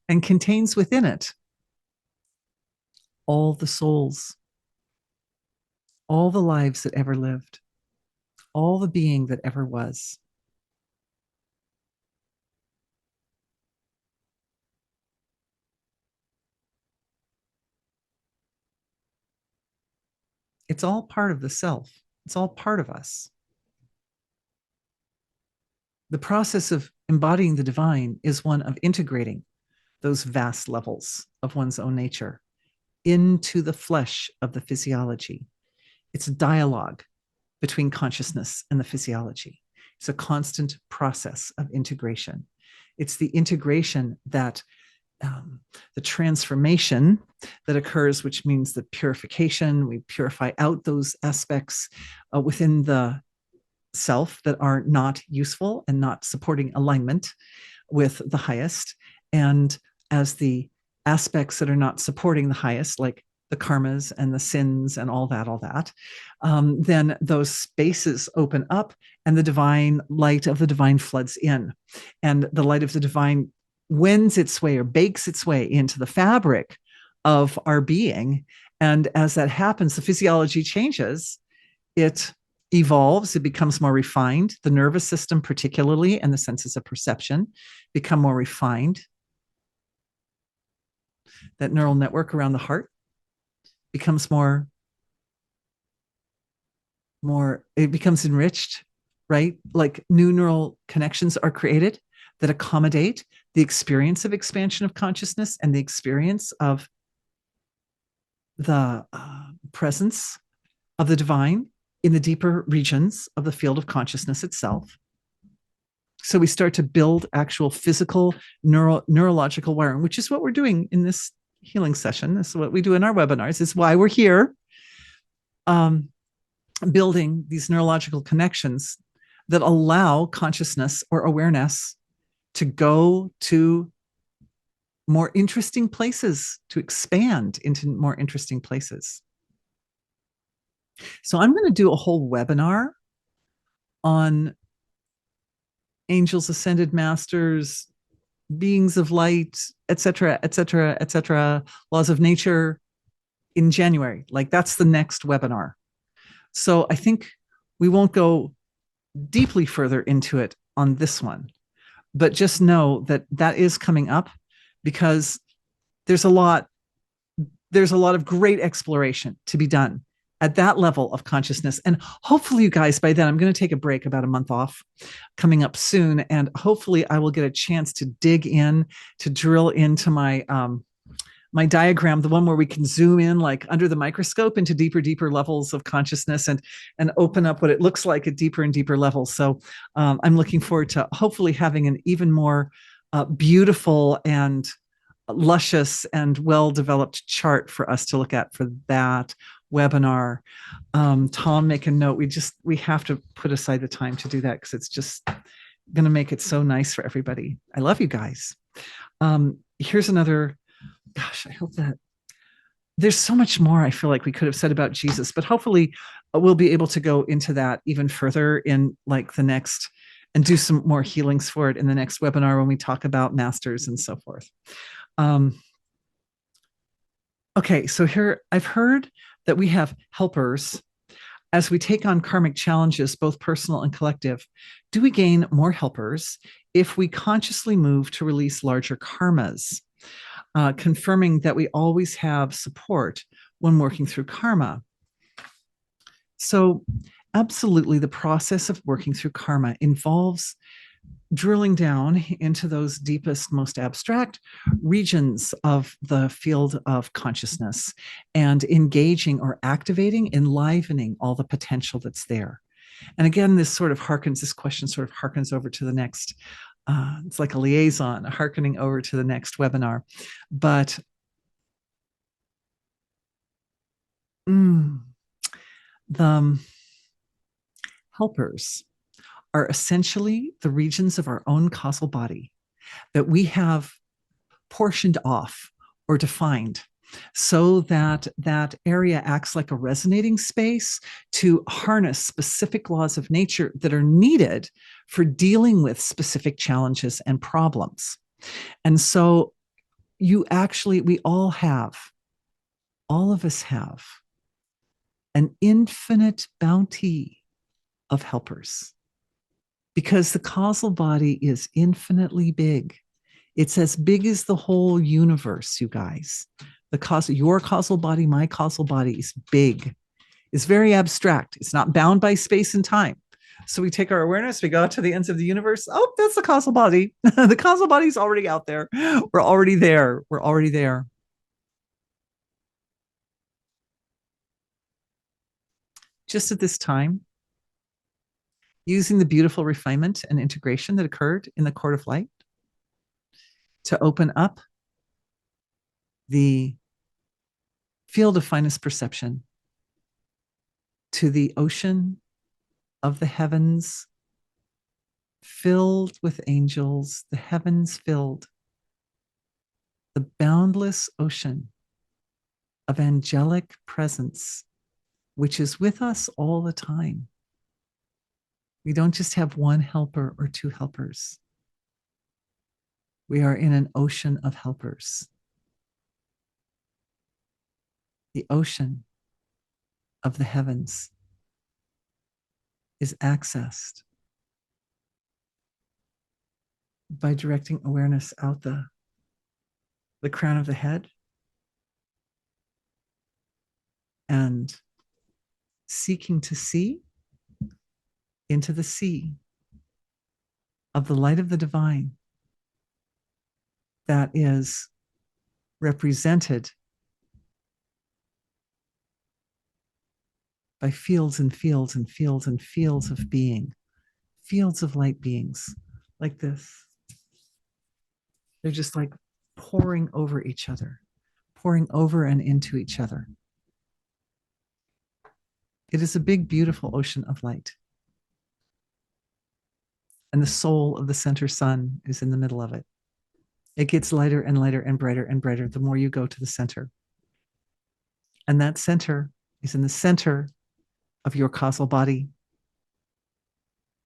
and contains within it all the souls, all the lives that ever lived, all the being that ever was. It's all part of the self. It's all part of us. The process of embodying the divine is one of integrating those vast levels of one's own nature into the flesh of the physiology. It's a dialogue between consciousness and the physiology. It's a constant process of integration. It's the integration that the transformation that occurs, which means the purification. We purify out those aspects within the self that are not useful and not supporting alignment with the highest. And as the aspects that are not supporting the highest, like the karmas and the sins and all that, then those spaces open up and the divine light of the divine floods in. And the light of the divine wends its way or bakes its way into the fabric of our being. And as that happens, the physiology changes. It evolves, it becomes more refined. The nervous system, particularly, and the senses of perception become more refined. That neural network around the heart becomes more, it becomes enriched, right? Like new neural connections are created that accommodate the experience of expansion of consciousness and the experience of the presence of the divine in the deeper regions of the field of consciousness itself. So we start to build actual physical neurological wiring, which is what we're doing in this healing session. This is what we do in our webinars. It's why we're here, building these neurological connections that allow consciousness or awareness to go to more interesting places, to expand into more interesting places. So I'm going to do a whole webinar on angels, ascended masters, beings of light, etc., etc., etc., laws of nature in January. Like that's the next webinar. So I think we won't go deeply further into it on this one, but just know that that is coming up because there's a lot of great exploration to be done at that level of consciousness. And hopefully you guys, by then, I'm going to take a break, about a month off coming up soon. And hopefully I will get a chance to dig in, to drill into my, my diagram, the one where we can zoom in like under the microscope into deeper levels of consciousness and open up what it looks like at deeper and deeper levels. So I'm looking forward to hopefully having an even more beautiful and luscious and well-developed chart for us to look at for that webinar. Tom, make a note. We have to put aside the time to do that because it's just going to make it so nice for everybody. I love you guys. Here's another, gosh, I hope that there's so much more I feel like we could have said about Jesus, but hopefully we'll be able to go into that even further in like the next and do some more healings for it in the next webinar when we talk about masters and so forth. Okay, so here I've heard that we have helpers. As we take on karmic challenges, both personal and collective, do we gain more helpers if we consciously move to release larger karmas, confirming that we always have support when working through karma? So, absolutely, the process of working through karma involves drilling down into those deepest, most abstract regions of the field of consciousness and engaging or activating, enlivening all the potential that's there. And again, this question sort of harkens over to the next, it's like a liaison, harkening over to the next webinar. But the helpers are essentially the regions of our own causal body that we have portioned off or defined so that that area acts like a resonating space to harness specific laws of nature that are needed for dealing with specific challenges and problems. And so we all of us have an infinite bounty of helpers, because the causal body is infinitely big. It's as big as the whole universe, you guys. Your causal body, my causal body is big. It's very abstract. It's not bound by space and time. So we take our awareness, we go out to the ends of the universe. Oh, that's the causal body. The causal body is already out there. We're already there. We're already there. Just at this time, using the beautiful refinement and integration that occurred in the court of light to open up the field of finest perception to the ocean of the heavens filled with angels, the heavens filled, the boundless ocean of angelic presence, which is with us all the time. We don't just have one helper or two helpers. We are in an ocean of helpers. The ocean of the heavens is accessed by directing awareness out the crown of the head and seeking to see into the sea of the light of the divine that is represented by fields and fields and fields and fields of being, fields of light beings like this. They're just like pouring over each other, pouring over and into each other. It is a big, beautiful ocean of light. And the soul of the center sun is in the middle of it. It gets lighter and lighter and brighter the more you go to the center. And that center is in the center of your causal body.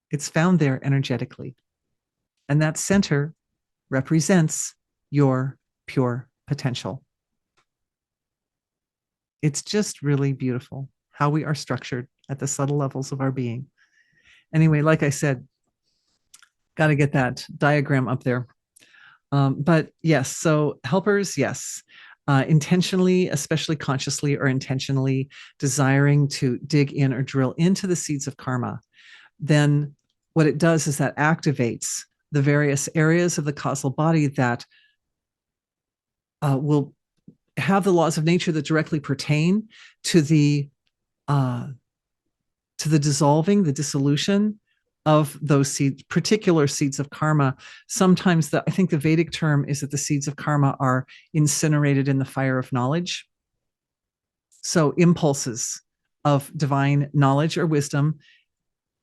It's found there energetically. And that center represents your pure potential. It's just really beautiful how we are structured at the subtle levels of our being. Anyway, like I said, got to get that diagram up there. But yes, so helpers, yes. Intentionally, especially consciously or intentionally desiring to dig in or drill into the seeds of karma, then what it does is that activates the various areas of the causal body that will have the laws of nature that directly pertain to the dissolving, the dissolution of those seeds, particular seeds of karma. Sometimes I think the Vedic term is that the seeds of karma are incinerated in the fire of knowledge. So impulses of divine knowledge or wisdom,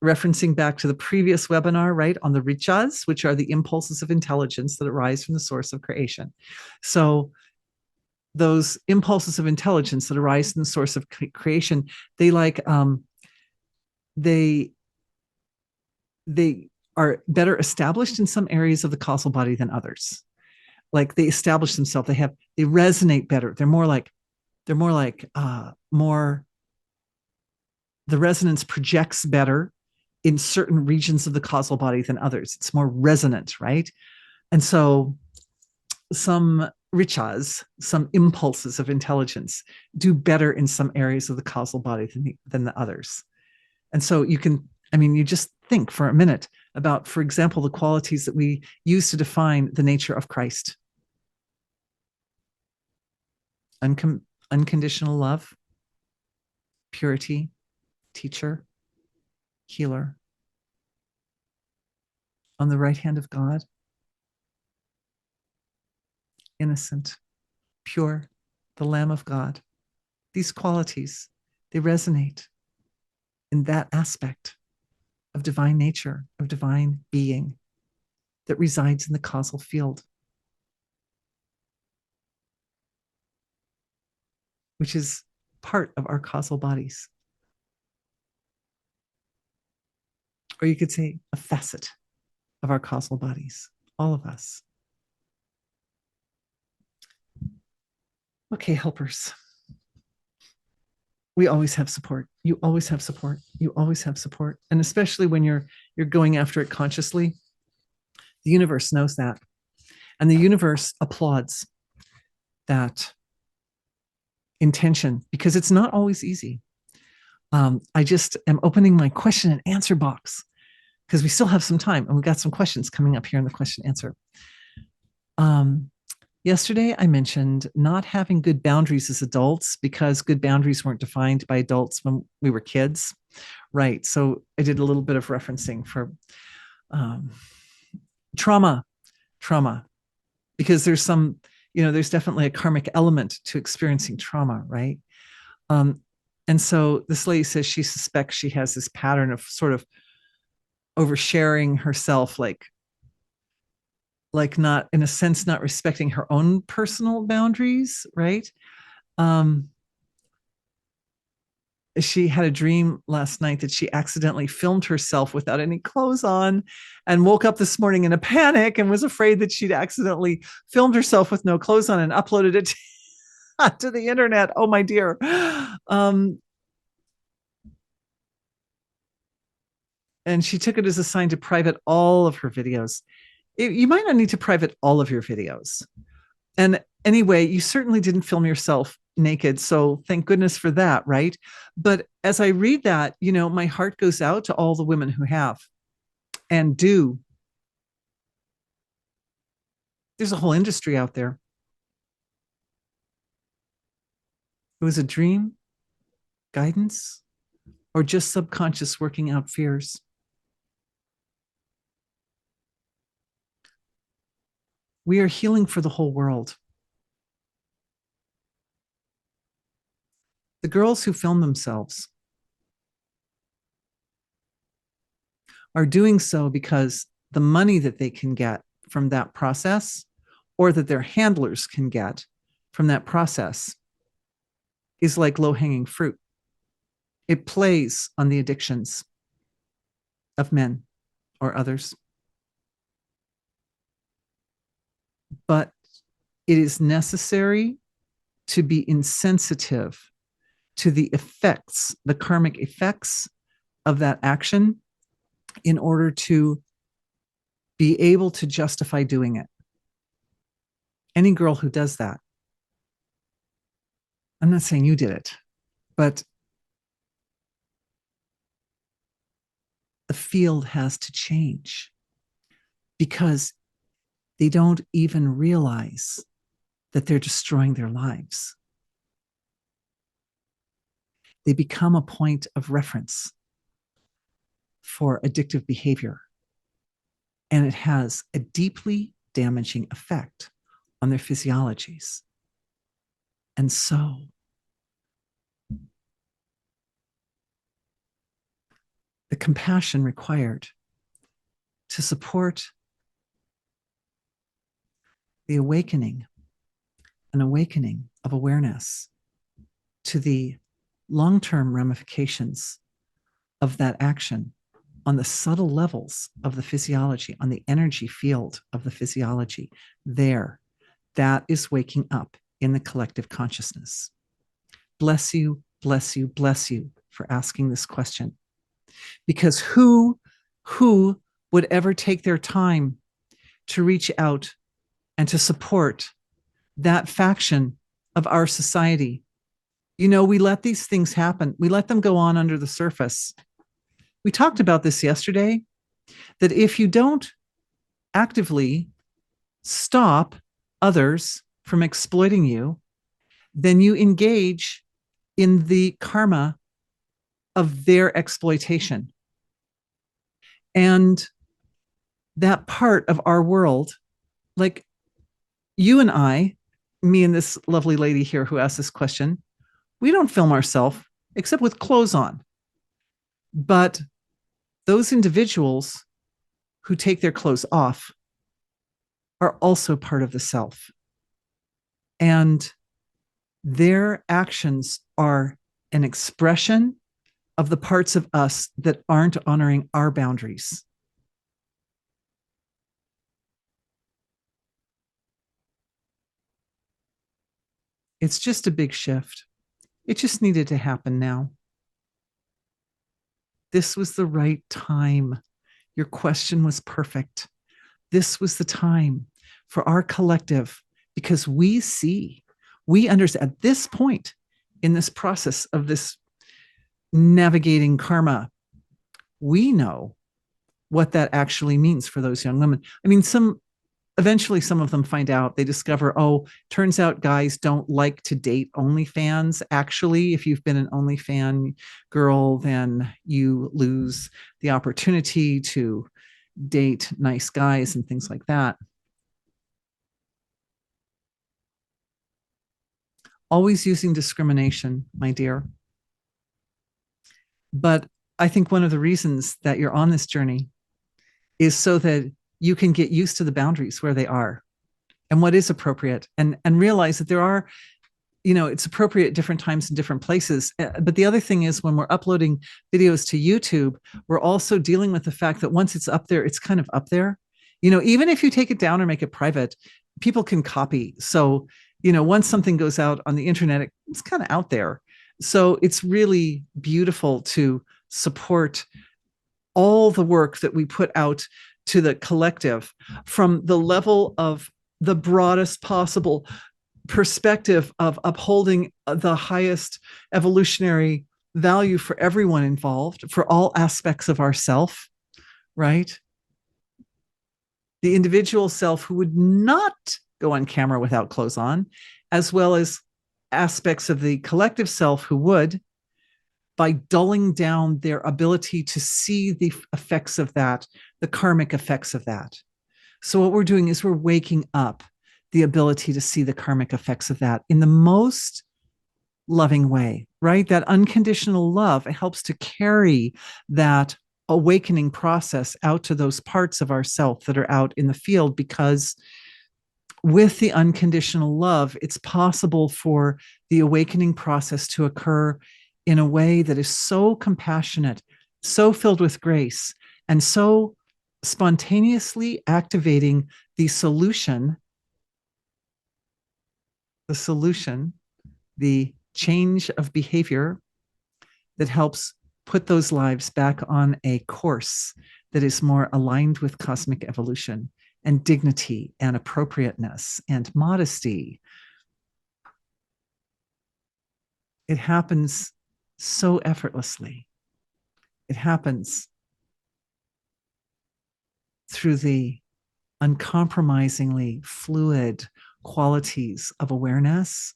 referencing back to the previous webinar, right, on the richas, which are the impulses of intelligence that arise from the source of creation. So those impulses of intelligence that arise from the source of creation, they like they they are better established in some areas of the causal body than others. Like they establish themselves, they resonate better. More the resonance projects better in certain regions of the causal body than others. It's more resonant, right? And so some richas, some impulses of intelligence do better in some areas of the causal body than the others. And so you just think for a minute about, for example, the qualities that we use to define the nature of Christ. Unconditional love, purity, teacher, healer. On the right hand of God, innocent, pure, the Lamb of God. These qualities, they resonate in that aspect of divine nature, of divine being that resides in the causal field, which is part of our causal bodies. Or you could say a facet of our causal bodies, all of us. Okay, helpers. We always have support. You always have support. You always have support. And especially when you're going after it consciously, the universe knows that. And the universe applauds that intention because it's not always easy. I just am opening my question and answer box because we still have some time and we've got some questions coming up here in the question answer. Yesterday, I mentioned not having good boundaries as adults because good boundaries weren't defined by adults when we were kids. Right. So I did a little bit of referencing for trauma, because there's there's definitely a karmic element to experiencing trauma, right? And so this lady says she suspects she has this pattern of sort of oversharing herself, like not, in a sense, not respecting her own personal boundaries, right? She had a dream last night that she accidentally filmed herself without any clothes on and woke up this morning in a panic and was afraid that she'd accidentally filmed herself with no clothes on and uploaded it to the internet. Oh, my dear. And she took it as a sign to private all of her videos. You might not need to private all of your videos. And anyway, you certainly didn't film yourself naked. So thank goodness for that, right? But as I read that, my heart goes out to all the women who have and do. There's a whole industry out there. It was a dream, guidance, or just subconscious working out fears. We are healing for the whole world. The girls who film themselves are doing so because the money that they can get from that process, or that their handlers can get from that process, is like low-hanging fruit. It plays on the addictions of men or others. But it is necessary to be insensitive to the effects, the karmic effects of that action, in order to be able to justify doing it. Any girl who does that, I'm not saying you did it, but the field has to change because they don't even realize that they're destroying their lives. They become a point of reference for addictive behavior. And it has a deeply damaging effect on their physiologies. And so the compassion required to support the awakening of awareness to the long-term ramifications of that action on the subtle levels of the physiology, on the energy field of the physiology, there, that is waking up in the collective consciousness. Bless you, bless you, bless you for asking this question. Because who would ever take their time to reach out and to support that faction of our society? You know, we let these things happen. We let them go on under the surface. We talked about this yesterday, that if you don't actively stop others from exploiting you, then you engage in the karma of their exploitation. And that part of our world, like you and I, me and this lovely lady here who asked this question, we don't film ourselves except with clothes on. But those individuals who take their clothes off are also part of the self. And their actions are an expression of the parts of us that aren't honoring our boundaries. It's just a big shift. It just needed to happen now. This was the right time. Your question was perfect. This was the time for our collective, because we see, we understand at this point in this process of this navigating karma, we know what that actually means for those young women. I mean, eventually some of them find out, they discover, oh, turns out guys don't like to date OnlyFans. Actually, if you've been an OnlyFan girl, then you lose the opportunity to date nice guys and things like that. Always using discrimination, my dear. But I think one of the reasons that you're on this journey is so that you can get used to the boundaries where they are and what is appropriate, and realize that there are, you know, it's appropriate at different times in different places. But the other thing is, when we're uploading videos to YouTube, we're also dealing with the fact that once it's up there, it's kind of up there. You know, even if you take it down or make it private, people can copy. So, you know, once something goes out on the internet, it's kind of out there. So it's really beautiful to support all the work that we put out to the collective from the level of the broadest possible perspective of upholding the highest evolutionary value for everyone involved, for all aspects of ourself, right? The individual self who would not go on camera without clothes on, as well as aspects of the collective self who would, by dulling down their ability to see the effects of that, the karmic effects of that. So what we're doing is we're waking up the ability to see the karmic effects of that in the most loving way, right? That unconditional love, it helps to carry that awakening process out to those parts of ourself that are out in the field, because with the unconditional love, it's possible for the awakening process to occur in a way that is so compassionate, so filled with grace, and so spontaneously activating the solution, the change of behavior that helps put those lives back on a course that is more aligned with cosmic evolution and dignity and appropriateness and modesty. It happens so effortlessly. It happens through the uncompromisingly fluid qualities of awareness,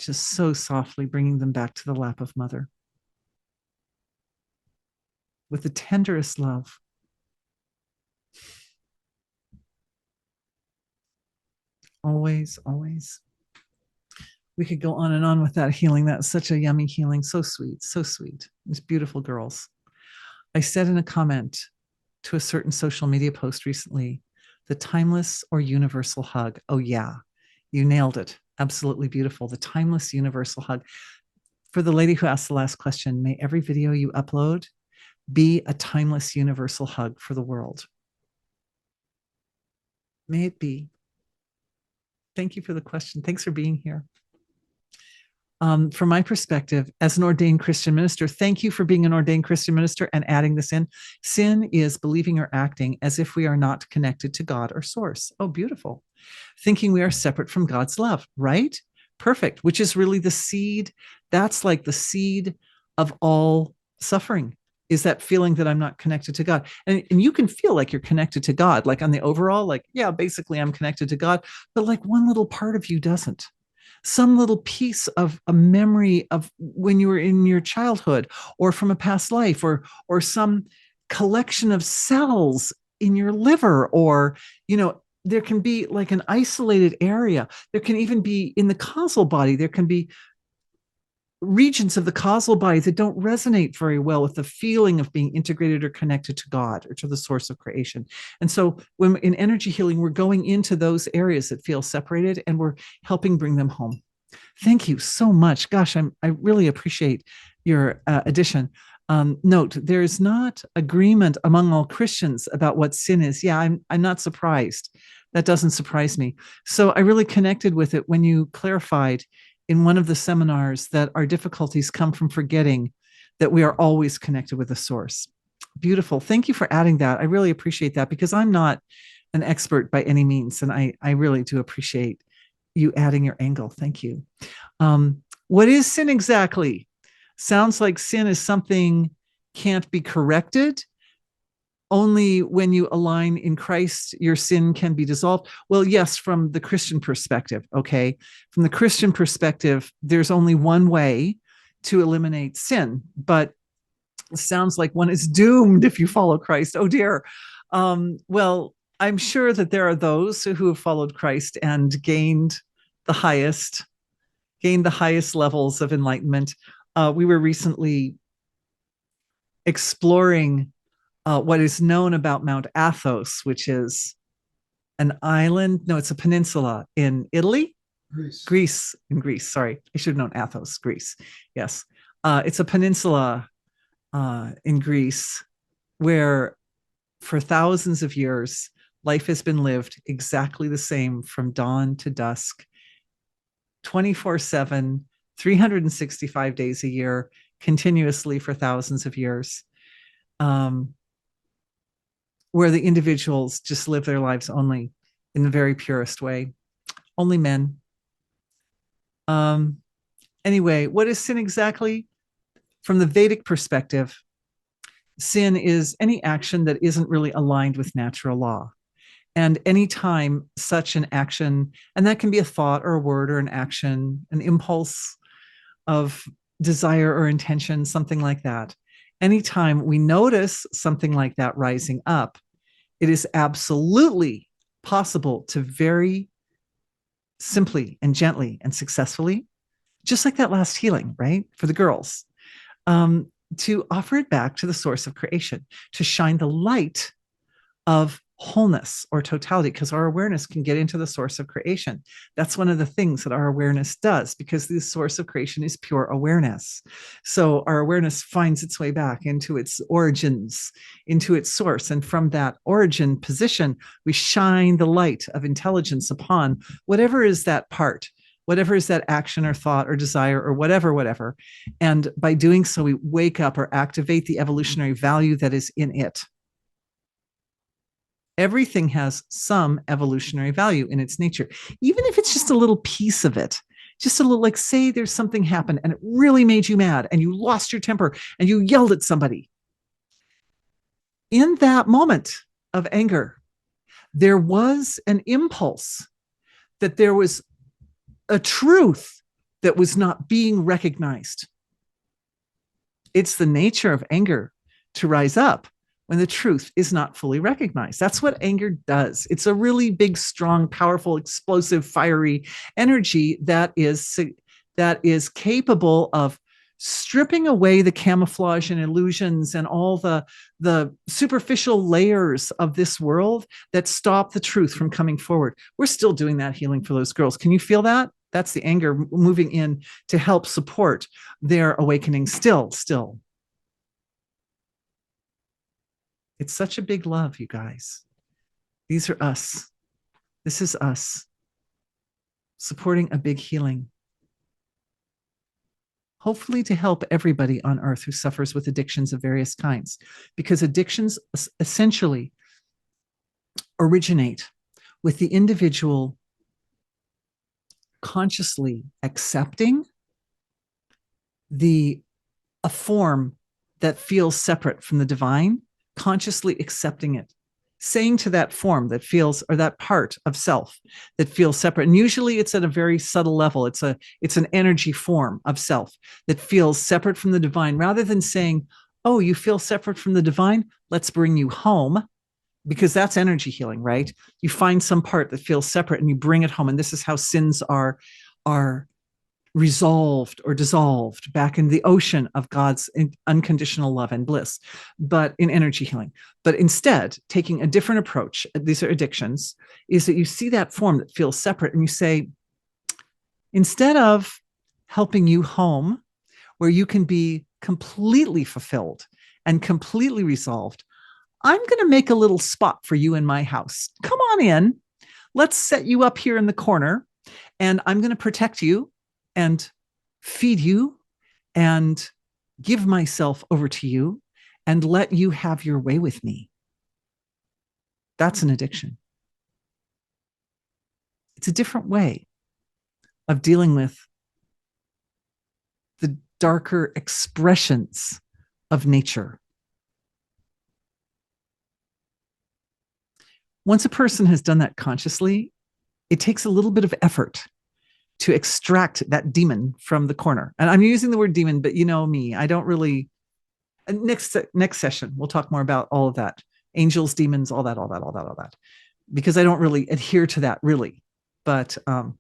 just so softly bringing them back to the lap of Mother with the tenderest love. Always, always. We could go on and on with that healing. That's such a yummy healing. So sweet, so sweet. These beautiful girls. I said in a comment to a certain social media post recently, the timeless or universal hug. Oh yeah, you nailed it. Absolutely beautiful. The timeless universal hug. For the lady who asked the last question, may every video you upload be a timeless universal hug for the world. May it be. Thank you for the question. Thanks for being here. From my perspective, as an ordained Christian minister, thank you for being an ordained Christian minister and adding this in. Sin is believing or acting as if we are not connected to God or source. Oh, beautiful. Thinking we are separate from God's love, right? Perfect, which is really the seed. That's like the seed of all suffering, is that feeling that I'm not connected to God. And you can feel like you're connected to God, like on the overall, like, yeah, basically I'm connected to God, but like one little part of you doesn't. Some little piece of a memory of when you were in your childhood or from a past life, or some collection of cells in your liver, or, there can be like an isolated area. There can even be in the causal body, there can be regions of the causal body that don't resonate very well with the feeling of being integrated or connected to God or to the source of creation. And so when in energy healing, we're going into those areas that feel separated and we're helping bring them home. Thank you so much. Gosh, I really appreciate your addition. Note, there is not agreement among all Christians about what sin is. Yeah, I'm not surprised. That doesn't surprise me. So I really connected with it when you clarified in one of the seminars that our difficulties come from forgetting that we are always connected with the source. Beautiful. Thank you for adding that. I really appreciate that, because I'm not an expert by any means. And I really do appreciate you adding your angle. Thank you. What is sin exactly? Sounds like sin is something can't be corrected. Only when you align in Christ, your sin can be dissolved. Well, yes, from the Christian perspective, okay? From the Christian perspective, there's only one way to eliminate sin, but it sounds like one is doomed if you follow Christ. Oh dear. Well, I'm sure that there are those who have followed Christ and gained the highest levels of enlightenment. We were recently exploring what is known about Mount Athos, which is an island. No, it's a peninsula in Italy. Greece. Sorry, I should have known Athos, Greece. Yes. It's a peninsula in Greece where for thousands of years, life has been lived exactly the same from dawn to dusk, 24/7, 365 days a year, continuously for thousands of years. Where the individuals just live their lives only in the very purest way, only men. Anyway, what is sin exactly? From the Vedic perspective, sin is any action that isn't really aligned with natural law. And anytime such an action, and that can be a thought or a word or an action, an impulse of desire or intention, something like that. Anytime we notice something like that rising up, it is absolutely possible to very simply and gently and successfully, just like that last healing, right? For the girls, to offer it back to the source of creation, to shine the light of wholeness or totality, because our awareness can get into the source of creation. That's one of the things that our awareness does, because the source of creation is pure awareness. So our awareness finds its way back into its origins, into its source. And from that origin position, we shine the light of intelligence upon whatever is that part, whatever is that action or thought or desire or whatever. And by doing so, we wake up or activate the evolutionary value that is in it. Everything has some evolutionary value in its nature, even if it's just a little piece of it, just a little, like, say there's something happened and it really made you mad and you lost your temper and you yelled at somebody. In that moment of anger, there was an impulse that there was a truth that was not being recognized. It's the nature of anger to rise up when the truth is not fully recognized. That's what anger does. It's a really big, strong, powerful, explosive, fiery energy that is capable of stripping away the camouflage and illusions and all the superficial layers of this world that stop the truth from coming forward. We're still doing that healing for those girls. Can you feel that? That's the anger moving in to help support their awakening. Still. It's such a big love, you guys. These are us. This is us supporting a big healing. Hopefully to help everybody on earth who suffers with addictions of various kinds, because addictions essentially originate with the individual consciously accepting a form that feels separate from the divine, consciously accepting it, saying to that form that feels, or that part of self that feels separate. And usually it's at a very subtle level. It's an energy form of self that feels separate from the divine, rather than saying, oh, you feel separate from the divine, let's bring you home. Because that's energy healing, right? You find some part that feels separate and you bring it home. And this is how sins are resolved or dissolved back in the ocean of God's unconditional love and bliss, but in energy healing. But instead, taking a different approach, these are addictions, is that you see that form that feels separate and you say, instead of helping you home where you can be completely fulfilled and completely resolved, I'm going to make a little spot for you in my house. Come on in. Let's set you up here in the corner, and I'm going to protect you and feed you and give myself over to you and let you have your way with me. That's an addiction. It's a different way of dealing with the darker expressions of nature. Once a person has done that consciously, it takes a little bit of effort to extract that demon from the corner. And I'm using the word demon, but you know me, I don't really. Next session, we'll talk more about all of that. Angels, demons, all that. Because I don't really adhere to that really. But I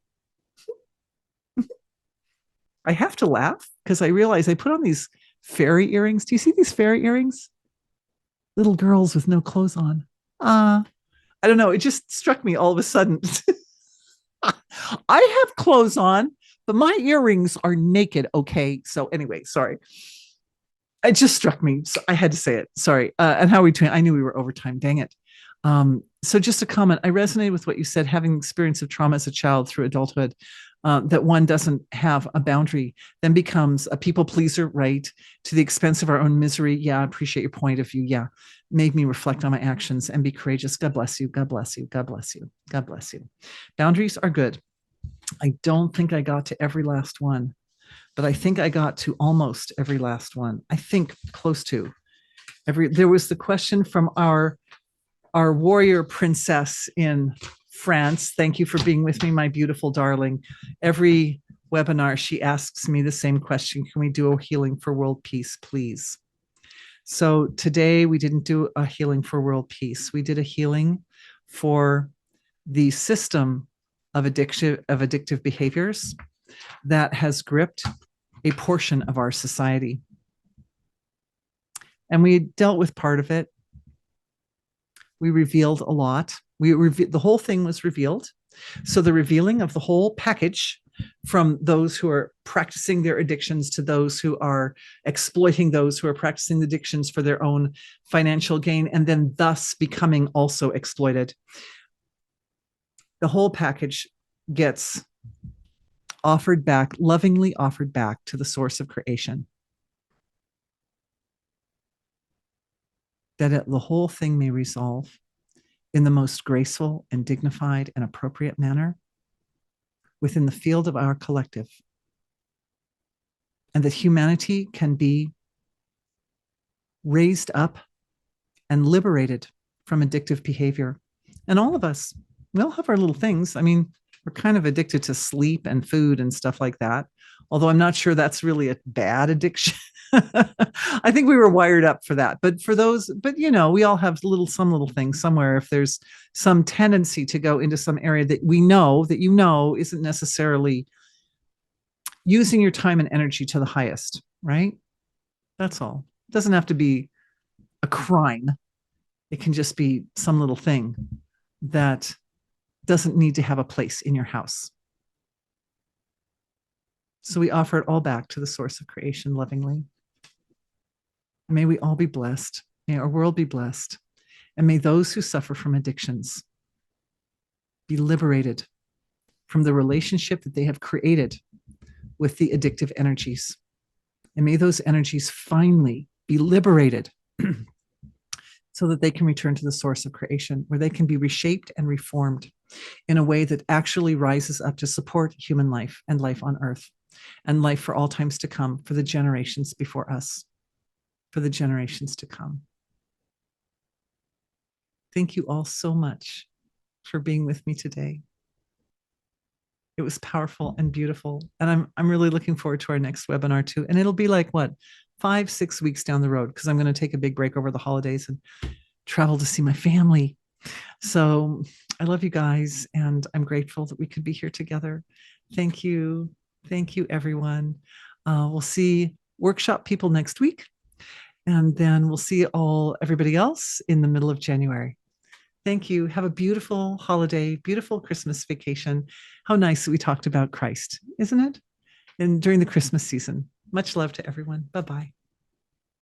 have to laugh because I realize I put on these fairy earrings. Do you see these fairy earrings? Little girls with no clothes on. I don't know. It just struck me all of a sudden. I have clothes on, but my earrings are naked. Okay. So anyway, sorry. It just struck me. So I had to say it. Sorry. And how are we doing? I knew we were over time. Dang it. So just a comment. I resonated with what you said, having experience of trauma as a child through adulthood, that one doesn't have a boundary, then becomes a people pleaser, right? To the expense of our own misery. Yeah, I appreciate your point of view. Yeah. Made me reflect on my actions and be courageous. God bless you. God bless you. God bless you. God bless you. Boundaries are good. I don't think I got to every last one, but I think I got to almost every last one. I think close to every. There was the question from our warrior princess in France. Thank you for being with me, my beautiful darling. Every webinar, she asks me the same question. Can we do a healing for world peace, please? So today we didn't do a healing for world peace. We did a healing for the system of addictive behaviors that has gripped a portion of our society. And we dealt with part of it. We revealed a lot. The whole thing was revealed. So the revealing of the whole package, from those who are practicing their addictions to those who are exploiting those who are practicing the addictions for their own financial gain, and then thus becoming also exploited. The whole package gets offered back, lovingly offered back to the source of creation. That the whole thing may resolve in the most graceful and dignified and appropriate manner within the field of our collective. And that humanity can be raised up and liberated from addictive behavior. And all of us, we all have our little things. I mean, we're kind of addicted to sleep and food and stuff like that. Although I'm not sure that's really a bad addiction. I think we were wired up for that. But for those, you know, we all have some little thing somewhere. If there's some tendency to go into some area that we know that isn't necessarily using your time and energy to the highest, right? That's all. It doesn't have to be a crime. It can just be some little thing that doesn't need to have a place in your house. So we offer it all back to the source of creation lovingly. May we all be blessed. May our world be blessed. And may those who suffer from addictions be liberated from the relationship that they have created with the addictive energies. And may those energies finally be liberated so that they can return to the source of creation, where they can be reshaped and reformed in a way that actually rises up to support human life and life on earth and life for all times to come, for the generations before us, for the generations to come. Thank you all so much for being with me today. It was powerful and beautiful. And I'm really looking forward to our next webinar too. And it'll be like what, 5-6 weeks down the road, because I'm going to take a big break over the holidays and travel to see my family. So I love you guys, and I'm grateful that we could be here together. Thank you. Thank you, everyone. We'll see workshop people next week, and then we'll see everybody else in the middle of January. Thank you. Have a beautiful holiday, beautiful Christmas vacation. How nice that we talked about Christ, isn't it? And during the Christmas season. Much love to everyone. Bye-bye.